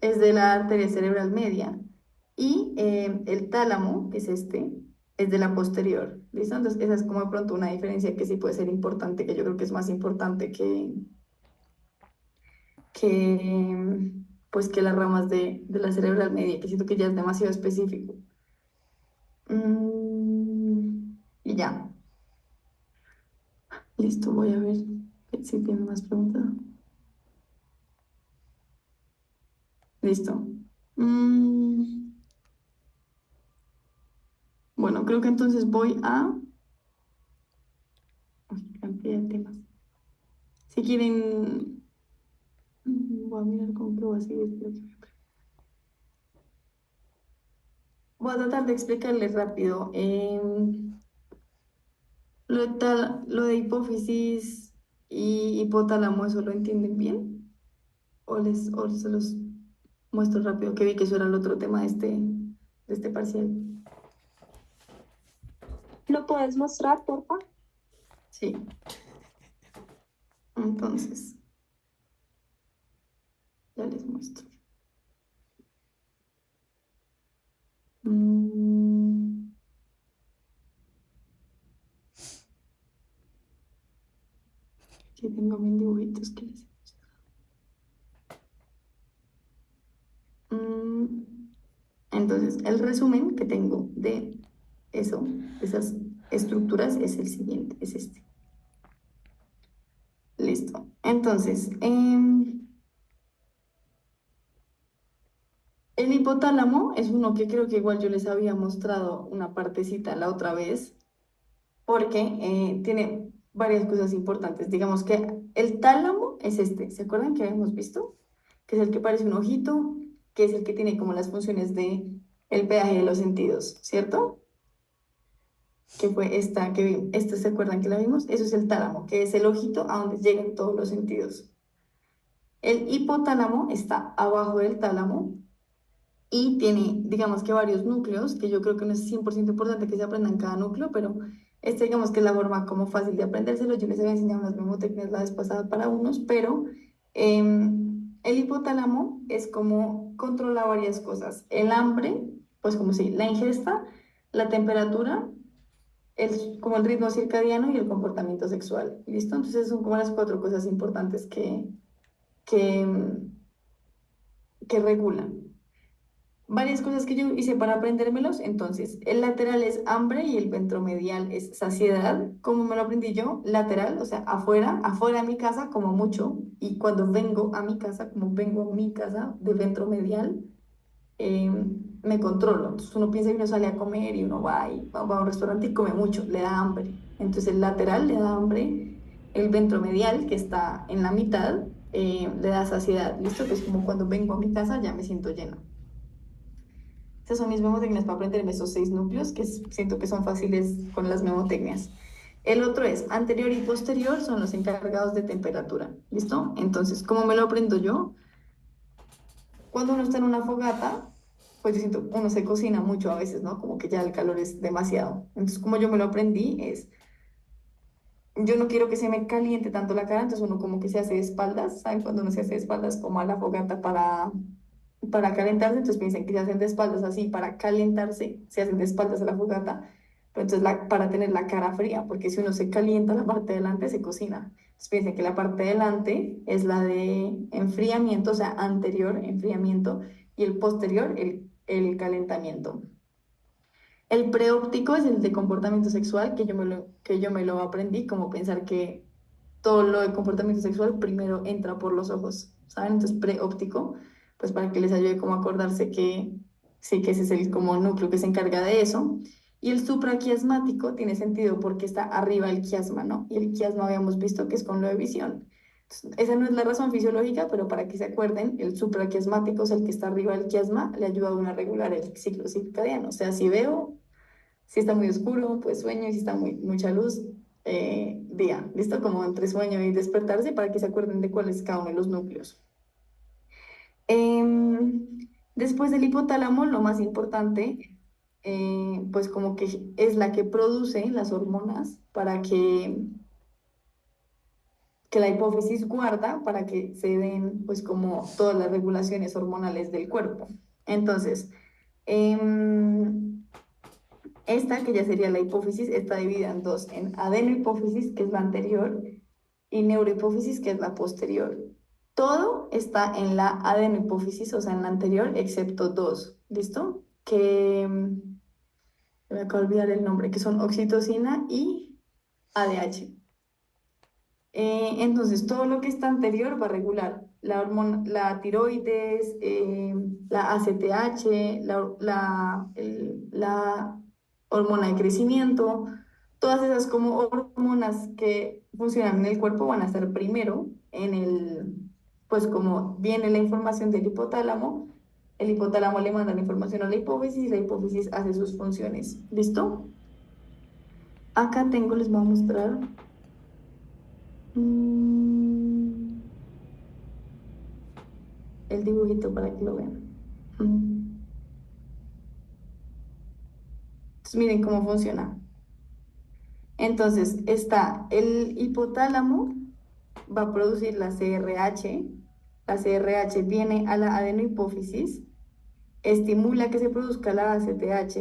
es de la arteria cerebral media y el tálamo, que es este, es de la posterior, ¿listo? Entonces esa es como de pronto una diferencia que sí puede ser importante, que yo creo que es más importante que pues que las ramas de la cerebral media, que siento que ya es demasiado específico. Y ya, listo, voy a ver si tiene más preguntas. Listo. Mm, bueno, creo que entonces voy a... Uy, qué cantidad de temas. Si quieren, voy a mirar cómo puedo así. Voy a tratar de explicarles rápido. Lo de hipófisis y hipotálamo, ¿eso lo entienden bien? O se los muestro rápido, que vi que eso era el otro tema de este parcial. ¿Lo puedes mostrar, porfa? Sí. Entonces, ya les muestro. Mm, sí, tengo mil dibujitos que les... Mm, entonces, el resumen que tengo de eso, de esas estructuras, es el siguiente, es este. Listo. Entonces, el hipotálamo es uno que creo que igual yo les había mostrado una partecita la otra vez, porque tiene varias cosas importantes. Digamos que el tálamo es este, ¿se acuerdan que habíamos visto? Que es el que parece un ojito, que es el que tiene como las funciones de el peaje de los sentidos, ¿cierto? que fue esta que vimos. ¿Esta se acuerdan que la vimos? Eso es el tálamo, que es el ojito a donde llegan todos los sentidos. El hipotálamo está abajo del tálamo y tiene, digamos que varios núcleos, que yo creo que no es 100% importante que se aprendan cada núcleo, pero este digamos que es la forma como fácil de aprendérselo. Yo les había enseñado unas memotecnias la vez pasada para unos, pero el hipotálamo es como controla varias cosas. El hambre, pues como si la ingesta, la temperatura, como el ritmo circadiano y el comportamiento sexual. ¿Listo? Entonces son como las cuatro cosas importantes que, em, que regulan. Varias cosas que yo hice para aprendérmelos. Entonces, el lateral es hambre y el ventromedial es saciedad. ¿Cómo me lo aprendí yo? Lateral, o sea, afuera de mi casa, como mucho. Y cuando vengo a mi casa, como vengo a mi casa de ventromedial, me controlo. Entonces, uno piensa que uno sale a comer y uno va a un restaurante y come mucho, le da hambre. Entonces, el lateral le da hambre, el ventromedial, que está en la mitad, le da saciedad. ¿Listo? Que es como cuando vengo a mi casa ya me siento llena. Estas son mis memotecnias para aprenderme esos 6 núcleos que siento que son fáciles con las memotecnias. El otro es anterior y posterior, son los encargados de temperatura. ¿Listo? Entonces, ¿cómo me lo aprendo yo? Cuando uno está en una fogata, pues yo siento, uno se cocina mucho a veces, ¿no? Como que ya el calor es demasiado. Entonces, como yo me lo aprendí, yo no quiero que se me caliente tanto la cara, entonces uno como que se hace de espaldas, ¿saben? Cuando uno se hace de espaldas como a la fogata para calentarse, entonces piensen que se hacen de espaldas así, para calentarse, se hacen de espaldas a la fogata, pero entonces para tener la cara fría, porque si uno se calienta la parte de delante, se cocina. Entonces piensen que la parte de delante es la de enfriamiento, o sea, anterior enfriamiento, y el posterior, el calentamiento. El preóptico es el de comportamiento sexual, que yo me lo aprendí, como pensar que todo lo de comportamiento sexual primero entra por los ojos, ¿saben? Entonces, preóptico, pues para que les ayude como a acordarse que sí, que ese es el como núcleo que se encarga de eso. Y el supraquiasmático tiene sentido porque está arriba del quiasma, ¿no? Y el quiasma habíamos visto que es con lo de visión. Entonces, esa no es la razón fisiológica, pero para que se acuerden, el supraquiasmático es el que está arriba del quiasma, le ayuda a uno a regular el ciclo circadiano. O sea, si está muy oscuro, pues sueño, y si está mucha luz, día. ¿Listo? Como entre sueño y despertarse para que se acuerden de cuál es cada uno de los núcleos. Em, Después del hipotálamo, lo más importante, pues como que es la que produce las hormonas para que la hipófisis guarda para que se den pues como todas las regulaciones hormonales del cuerpo. Entonces, esta, que ya sería la hipófisis, está dividida en dos, en adenohipófisis, que es la anterior, y neurohipófisis, que es la posterior. Todo está en la adenohipófisis, o sea, en la anterior, excepto dos, ¿listo? Me acabo de olvidar el nombre, que son oxitocina y ADH. Entonces, todo lo que está anterior va a regular la hormona, la tiroides, la ACTH, la hormona de crecimiento, todas esas como hormonas que funcionan en el cuerpo van a estar primero pues como viene la información del hipotálamo, el hipotálamo le manda la información a la hipófisis y la hipófisis hace sus funciones. ¿Listo? Acá les voy a mostrar. El dibujito para que lo vean. Entonces, miren cómo funciona. Entonces, está el hipotálamo, va a producir la CRH. La CRH viene a la adenohipófisis, estimula que se produzca la ACTH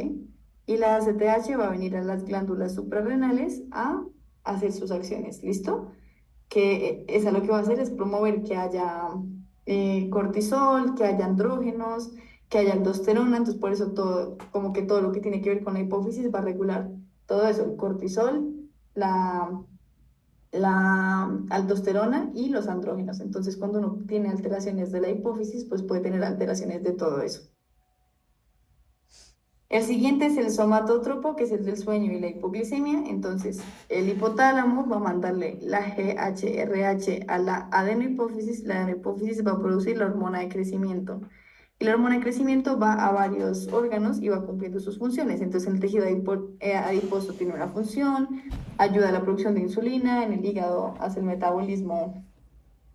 y la ACTH va a venir a las glándulas suprarrenales a hacer sus acciones. ¿Listo? Que esa lo que va a hacer es promover que haya cortisol, que haya andrógenos, que haya aldosterona. Entonces por eso todo, como que todo lo que tiene que ver con la hipófisis va a regular todo eso, el cortisol, la aldosterona y los andrógenos. Entonces cuando uno tiene alteraciones de la hipófisis, pues puede tener alteraciones de todo eso. El siguiente es el somatótropo, que es el del sueño y la hipoglicemia. Entonces, el hipotálamo va a mandarle la GHRH a la adenohipófisis. La adenohipófisis va a producir la hormona de crecimiento. Y la hormona de crecimiento va a varios órganos y va cumpliendo sus funciones. Entonces, el tejido adiposo tiene una función, ayuda a la producción de insulina, en el hígado hace el metabolismo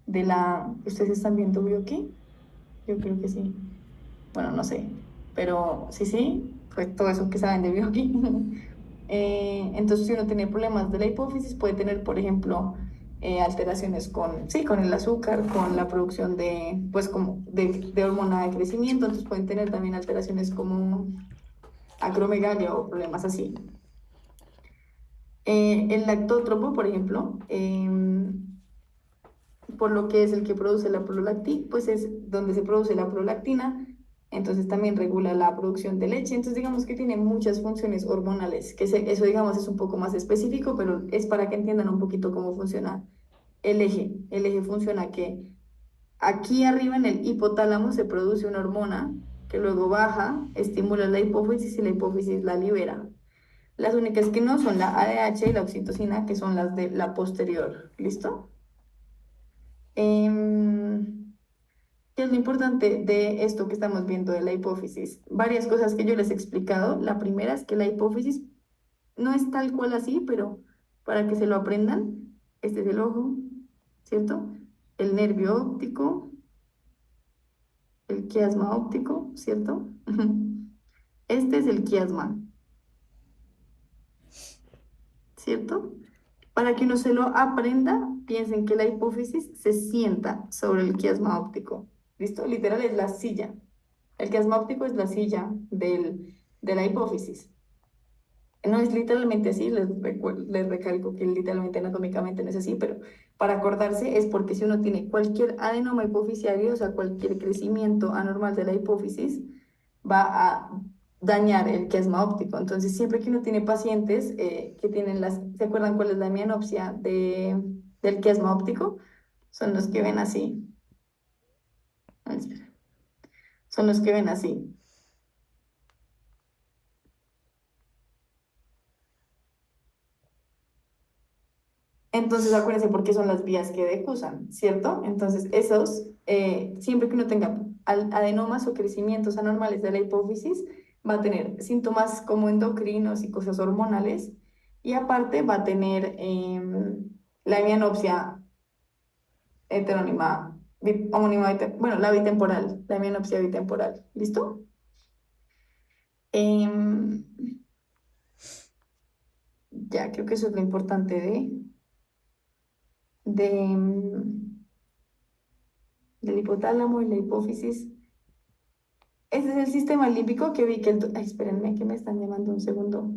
de la... ¿Ustedes están viendo bioquí? Yo creo que sí. Bueno, no sé, pero sí, pues todo eso que saben de bioquí. Entonces, si uno tiene problemas de la hipófisis, puede tener, por ejemplo, alteraciones con el azúcar, con la producción pues, como de hormona de crecimiento, entonces pueden tener también alteraciones como acromegalia o problemas así. El lactótropo, por ejemplo, por lo que es el que produce la prolactina, pues es donde se produce la prolactina, entonces también regula la producción de leche, entonces digamos que tiene muchas funciones hormonales, eso digamos es un poco más específico, pero es para que entiendan un poquito cómo funciona el eje. El eje funciona que aquí arriba en el hipotálamo se produce una hormona que luego baja, estimula la hipófisis y la hipófisis la libera. Las únicas que no son la ADH y la oxitocina, que son las de la posterior. ¿Listo? Em, ¿Qué es lo importante de esto que estamos viendo de la hipófisis? Varias cosas que yo les he explicado. La primera es que la hipófisis no es tal cual así, pero para que se lo aprendan, este es el ojo, ¿cierto? El nervio óptico, el quiasma óptico, ¿cierto? Este es el quiasma, ¿cierto? Para que uno se lo aprenda, piensen que la hipófisis se sienta sobre el quiasma óptico. ¿Listo? Literal es la silla. El quiasma óptico es la silla de la hipófisis. No es literalmente así, les recalco que literalmente anatómicamente no es así, pero para acordarse es porque si uno tiene cualquier adenoma hipofisiario, o sea, cualquier crecimiento anormal de la hipófisis, va a dañar el quiasma óptico. Entonces, siempre que uno tiene pacientes que tienen ¿se acuerdan cuál es la mianopsia del quiasma óptico? Son los que ven así. Ay, espera. Son los que ven así. Entonces, acuérdense porque son las vías que decusan, ¿cierto? Entonces, siempre que uno tenga adenomas o crecimientos anormales de la hipófisis, va a tener síntomas como endocrinos y cosas hormonales, y aparte va a tener la mianopsia heterónima, homónima, bueno, la mianopsia bitemporal, ¿listo? Em, ya, creo que eso es lo importante de del hipotálamo y la hipófisis. Este es el sistema límbico que vi que ay, espérenme que me están llamando un segundo.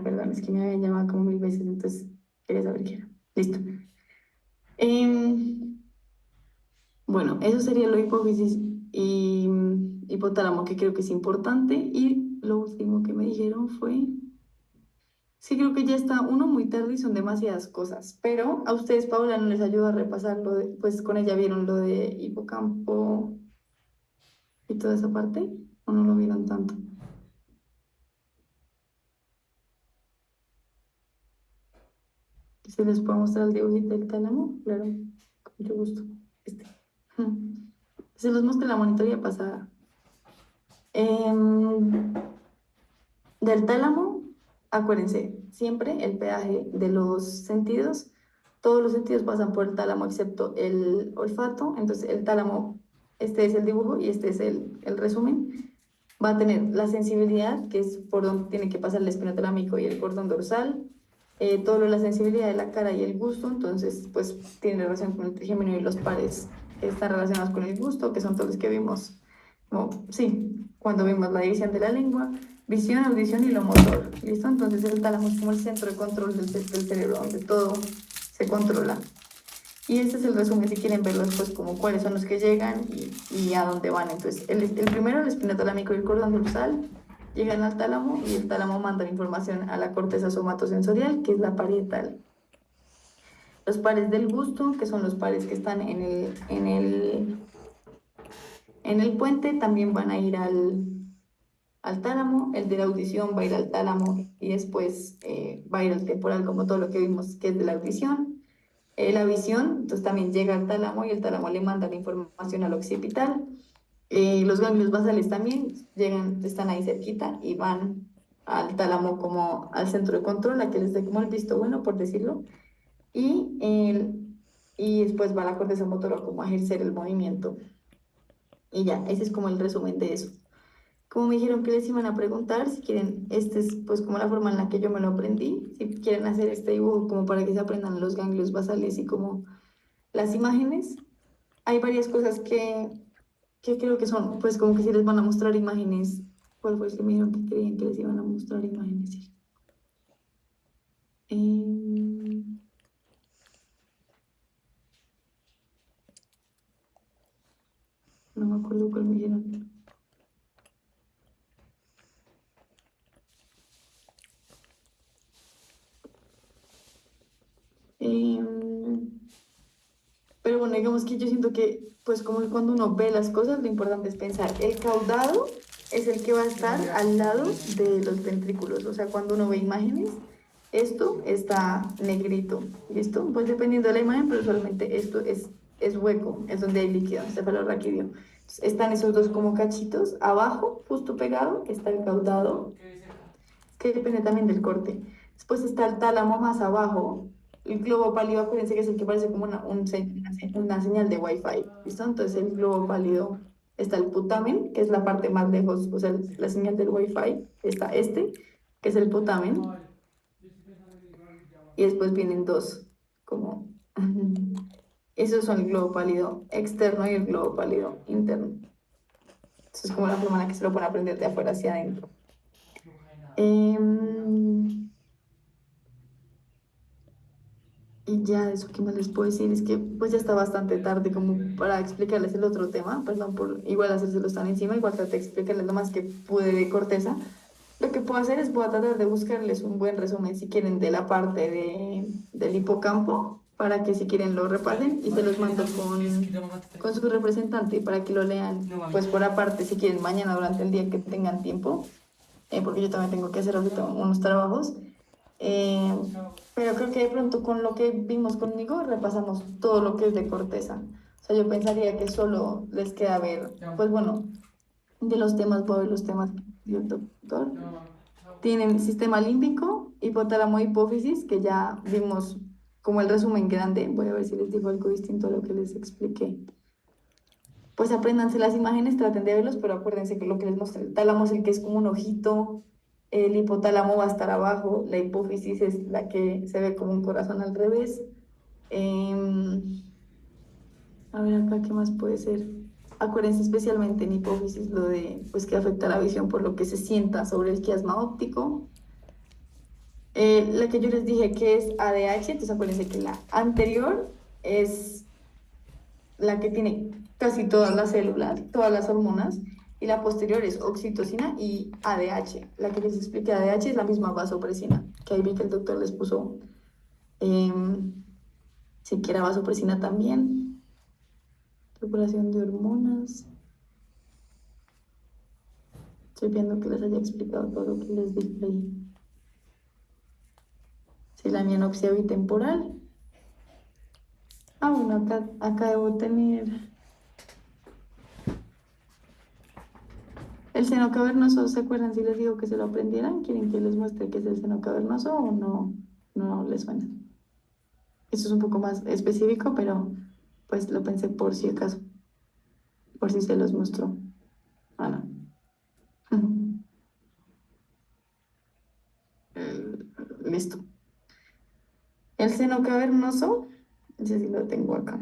Perdón, es que me habían llamado como 1000 veces, entonces quería saber qué era. Listo. Em, bueno, eso sería lo hipófisis y hipotálamo, que creo que es importante. Y lo último que me dijeron fue, sí, creo que ya está uno muy tarde y son demasiadas cosas, pero a ustedes, Paula, no les ayuda a repasar pues con ella vieron lo de hipocampo y toda esa parte, o no lo vieron tanto. ¿Se les puede mostrar el dibujito del tálamo? Claro, con mucho gusto. Este. Se los mostré en la monitoría pasada. Em, Del tálamo, acuérdense, siempre el peaje de los sentidos, todos los sentidos pasan por el tálamo excepto el olfato, entonces el tálamo, este es el dibujo y este es el resumen. Va a tener la sensibilidad, que es por donde tiene que pasar el espinotalámico y el cordón dorsal, todo lo de la sensibilidad de la cara y el gusto, entonces pues tiene relación con el trigémino y los pares que están relacionados con el gusto, que son todos los que vimos, como, sí, cuando vimos la división de la lengua, visión, audición y lo motor, ¿listo? Entonces el tálamo es como el centro de control del cerebro, donde todo se controla. Y este es el resumen, si quieren verlos, pues como cuáles son los que llegan y a dónde van. Entonces, el primero, el espinotalámico y el cordón dorsal, llegan al tálamo y el tálamo manda la información a la corteza somatosensorial, que es la parietal. Los pares del gusto, que son los pares que están en el puente, también van a ir al tálamo. El de la audición va a ir al tálamo y después va a ir al temporal, como todo lo que vimos que es de la audición. La visión, entonces también llega al tálamo y el tálamo le manda la información al occipital. Los ganglios basales también llegan, están ahí cerquita y van al tálamo como al centro de control, a que les dé como el visto bueno, por decirlo. Y después va a la corteza motora como a ejercer el movimiento. Y ya, ese es como el resumen de eso. Como me dijeron que les iban a preguntar, si quieren, este es pues como la forma en la que yo me lo aprendí, si quieren hacer este dibujo como para que se aprendan los ganglios basales y como las imágenes, hay varias cosas que creo que son, pues como que si les van a mostrar imágenes, ¿cuál fue el que me dijeron que creían que les iban a mostrar imágenes? Sí. No me acuerdo cuál me dijeron. Pero bueno, digamos que yo siento que, pues como que cuando uno ve las cosas, lo importante es pensar, el caudado es el que va a estar al lado de los ventrículos, o sea, cuando uno ve imágenes, esto está negrito, ¿listo? Pues dependiendo de la imagen, pero usualmente esto es hueco, es donde hay líquido, cefalorraquídeo. Entonces, están esos dos como cachitos, abajo, justo pegado, está el caudado, que depende también del corte. Después está el tálamo más abajo. El globo pálido, acuérdense que es el que parece como una señal de Wi-Fi, ¿listo? Entonces el globo pálido está el putamen, que es la parte más lejos, o sea, la señal del Wi-Fi, está este, que es el putamen, y después vienen dos, como, esos son el globo pálido externo y el globo pálido interno. Eso es como la forma en la que se lo pueden aprender de afuera hacia adentro. Y ya eso que más les puedo decir es que pues ya está bastante tarde como para explicarles el otro tema, perdón por igual hacérselo tan encima, igual traté de explicarles lo más que pude de corteza. Lo que puedo hacer es voy a tratar de buscarles un buen resumen si quieren de la parte del hipocampo para que si quieren lo repasen y se los mando con su representante para que lo lean pues por aparte si quieren mañana durante el día que tengan tiempo, porque yo también tengo que hacer ahorita unos trabajos. Eh, pero creo que de pronto con lo que vimos conmigo repasamos todo lo que es de corteza. O sea, yo pensaría que solo les queda ver, pues bueno, de los temas, voy a ver los temas del doctor. Tienen sistema límbico, hipotálamo, hipófisis, que ya vimos como el resumen grande. Voy a ver si les digo algo distinto a lo que les expliqué. Pues apréndanse las imágenes, traten de verlos, pero acuérdense que lo que les mostré, el tálamo es el que es como un ojito, el hipotálamo va a estar abajo, la hipófisis es la que se ve como un corazón al revés. A ver acá, ¿qué más puede ser? Acuérdense especialmente en hipófisis lo de, pues que afecta la visión por lo que se sienta sobre el quiasma óptico. La que yo les dije que es ADH, entonces acuérdense que la anterior es la que tiene casi todas las células, todas las hormonas, y la posterior es oxitocina y ADH. La que les expliqué ADH es la misma vasopresina, que ahí vi que el doctor les puso siquiera vasopresina también, regulación de hormonas. Estoy viendo que les haya explicado todo lo que les dije ahí. Sí, la mianopsia bitemporal. Ah, bueno, acá debo tener el seno cavernoso. ¿Se acuerdan si les digo que se lo aprendieran? ¿Quieren que les muestre qué es el seno cavernoso o no? No les suena. Eso es un poco más específico, pero pues lo pensé por si acaso, por si se los mostró. Ah, no. Listo. El seno cavernoso, ese sí lo tengo acá.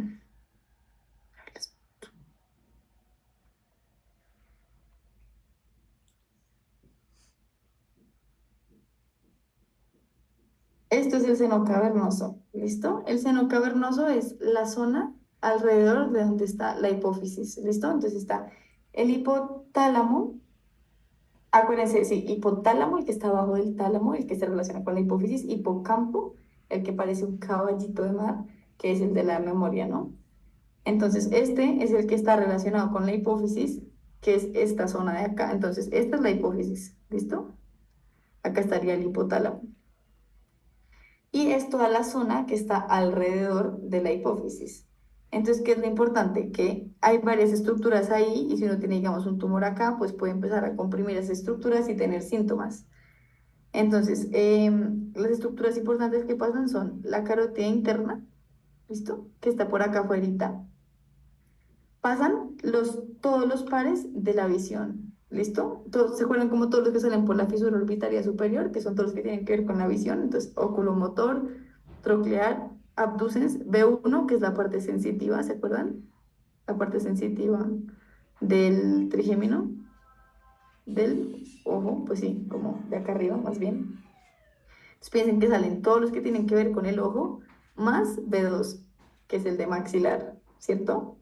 Esto es el seno cavernoso, ¿listo? El seno cavernoso es la zona alrededor de donde está la hipófisis, ¿listo? Entonces está el hipotálamo, acuérdense, sí, hipotálamo, el que está abajo del tálamo, el que se relaciona con la hipófisis, hipocampo, el que parece un caballito de mar, que es el de la memoria, ¿no? Entonces, este es el que está relacionado con la hipófisis, que es esta zona de acá. Entonces, esta es la hipófisis, ¿listo? Acá estaría el hipotálamo. Y es toda la zona que está alrededor de la hipófisis. Entonces, ¿qué es lo importante? Que hay varias estructuras ahí y si uno tiene, digamos, un tumor acá, pues puede empezar a comprimir esas estructuras y tener síntomas. Entonces, las estructuras importantes que pasan son la carótida interna, ¿listo? Que está por acá afuera. Pasan todos los pares de la visión, ¿listo? ¿Se acuerdan como todos los que salen por la fisura orbitaria superior, que son todos los que tienen que ver con la visión? Entonces, oculomotor, troclear, abducens, B1, que es la parte sensitiva, ¿se acuerdan? La parte sensitiva del trigémino, del ojo, pues sí, como de acá arriba, más bien. Entonces, piensen que salen todos los que tienen que ver con el ojo, más B2, que es el de maxilar, ¿cierto?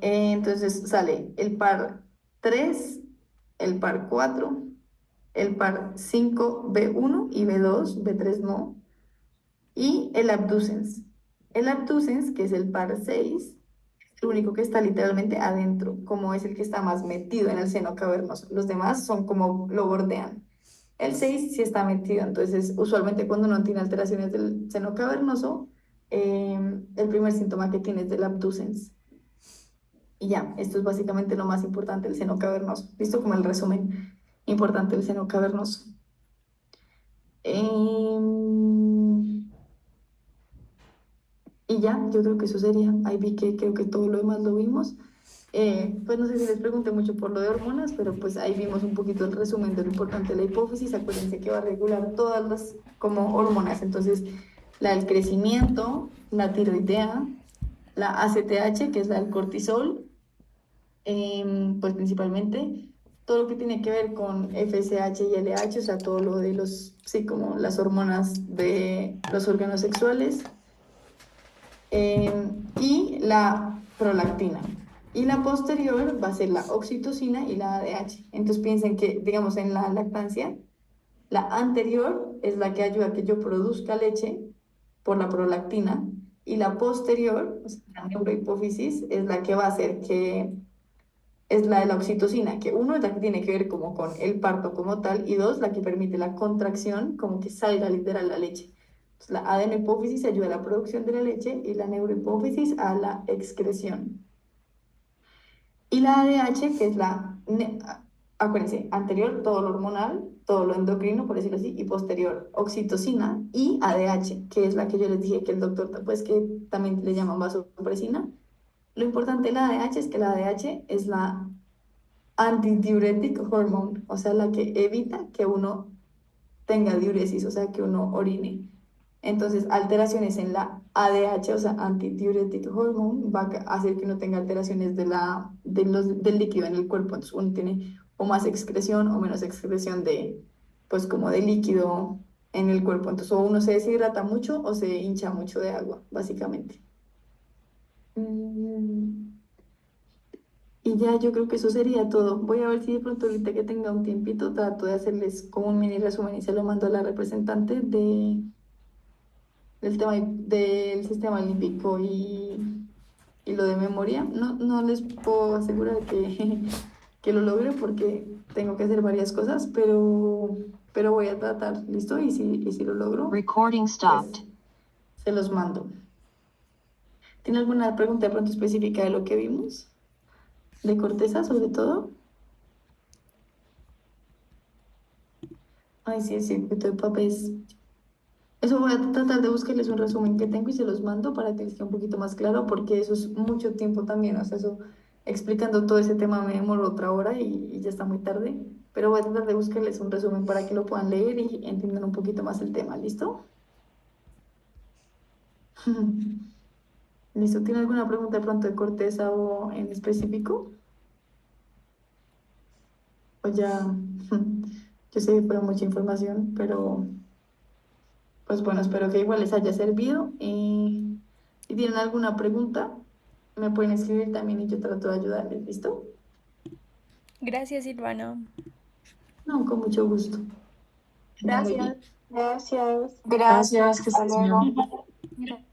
Entonces sale el par 3, el par 4, el par 5, B1 y B2, B3 no, y el abducens. El abducens, que es el par 6, es el único que está literalmente adentro, como es el que está más metido en el seno cavernoso. Los demás son como lo bordean. El 6 sí está metido, entonces usualmente cuando uno tiene alteraciones del seno cavernoso, el primer síntoma que tiene es del abducens. Y ya, esto es básicamente lo más importante del seno cavernoso. Visto como el resumen importante del seno cavernoso. Y ya, yo creo que eso sería. Ahí vi que creo que todo lo demás lo vimos. Pues no sé si les pregunté mucho por lo de hormonas, pero pues ahí vimos un poquito el resumen de lo importante de la hipófisis. Acuérdense que va a regular todas las como hormonas. Entonces, la del crecimiento, la tiroidea, la ACTH, que es la del cortisol, pues principalmente todo lo que tiene que ver con FSH y LH, o sea, todo lo de los, sí, como las hormonas de los órganos sexuales, y la prolactina. Y la posterior va a ser la oxitocina y la ADH. Entonces piensen que, digamos, en la lactancia, la anterior es la que ayuda a que yo produzca leche por la prolactina, y la posterior, o sea, la neurohipófisis, es la que va a hacer que es la de la oxitocina, que uno es la que tiene que ver como con el parto como tal, y dos, la que permite la contracción, como que salga literal la leche. Entonces, la adenohipófisis ayuda a la producción de la leche y la neurohipófisis a la excreción. Y la ADH, que es acuérdense, anterior todo lo hormonal, todo lo endocrino, por decirlo así, y posterior oxitocina y ADH, que es la que yo les dije que el doctor, pues que también le llaman vasopresina. Lo importante de la ADH es que la ADH es la antidiuretic hormone, o sea, la que evita que uno tenga diuresis, o sea, que uno orine. Entonces, alteraciones en la ADH, o sea, antidiuretic hormone, va a hacer que uno tenga alteraciones del líquido en el cuerpo. Entonces, uno tiene o más excreción o menos excreción pues como de líquido en el cuerpo. Entonces, o uno se deshidrata mucho o se hincha mucho de agua, básicamente. Y ya yo creo que eso sería todo. Voy a ver si de pronto ahorita que tenga un tiempito trato de hacerles como un mini resumen y se lo mando a la representante del tema del sistema límbico y lo de memoria. No, no les puedo asegurar que lo logre porque tengo que hacer varias cosas, pero voy a tratar, ¿listo? Y si lo logro, Recording pues stopped. se los mando. ¿Tiene alguna pregunta de pronto específica de lo que vimos? ¿De corteza sobre todo? Ay, sí, el circuito de papés. Eso voy a tratar de buscarles un resumen que tengo y se los mando para que les quede un poquito más claro, porque eso es mucho tiempo también, o sea, eso explicando todo ese tema me demoró otra hora y ya está muy tarde, pero voy a tratar de buscarles un resumen para que lo puedan leer y entiendan un poquito más el tema, ¿listo? ¿Listo? ¿Tiene alguna pregunta de pronto de corteza o en específico? O ya, yo sé que fue mucha información, pero pues bueno, espero que igual les haya servido. Si tienen alguna pregunta, me pueden escribir también y yo trato de ayudarles, ¿listo? Gracias, Silvana. No, con mucho gusto. Que estén muy bien. Gracias. Gracias. Gracias, que Hasta estés bien. luego. Gra-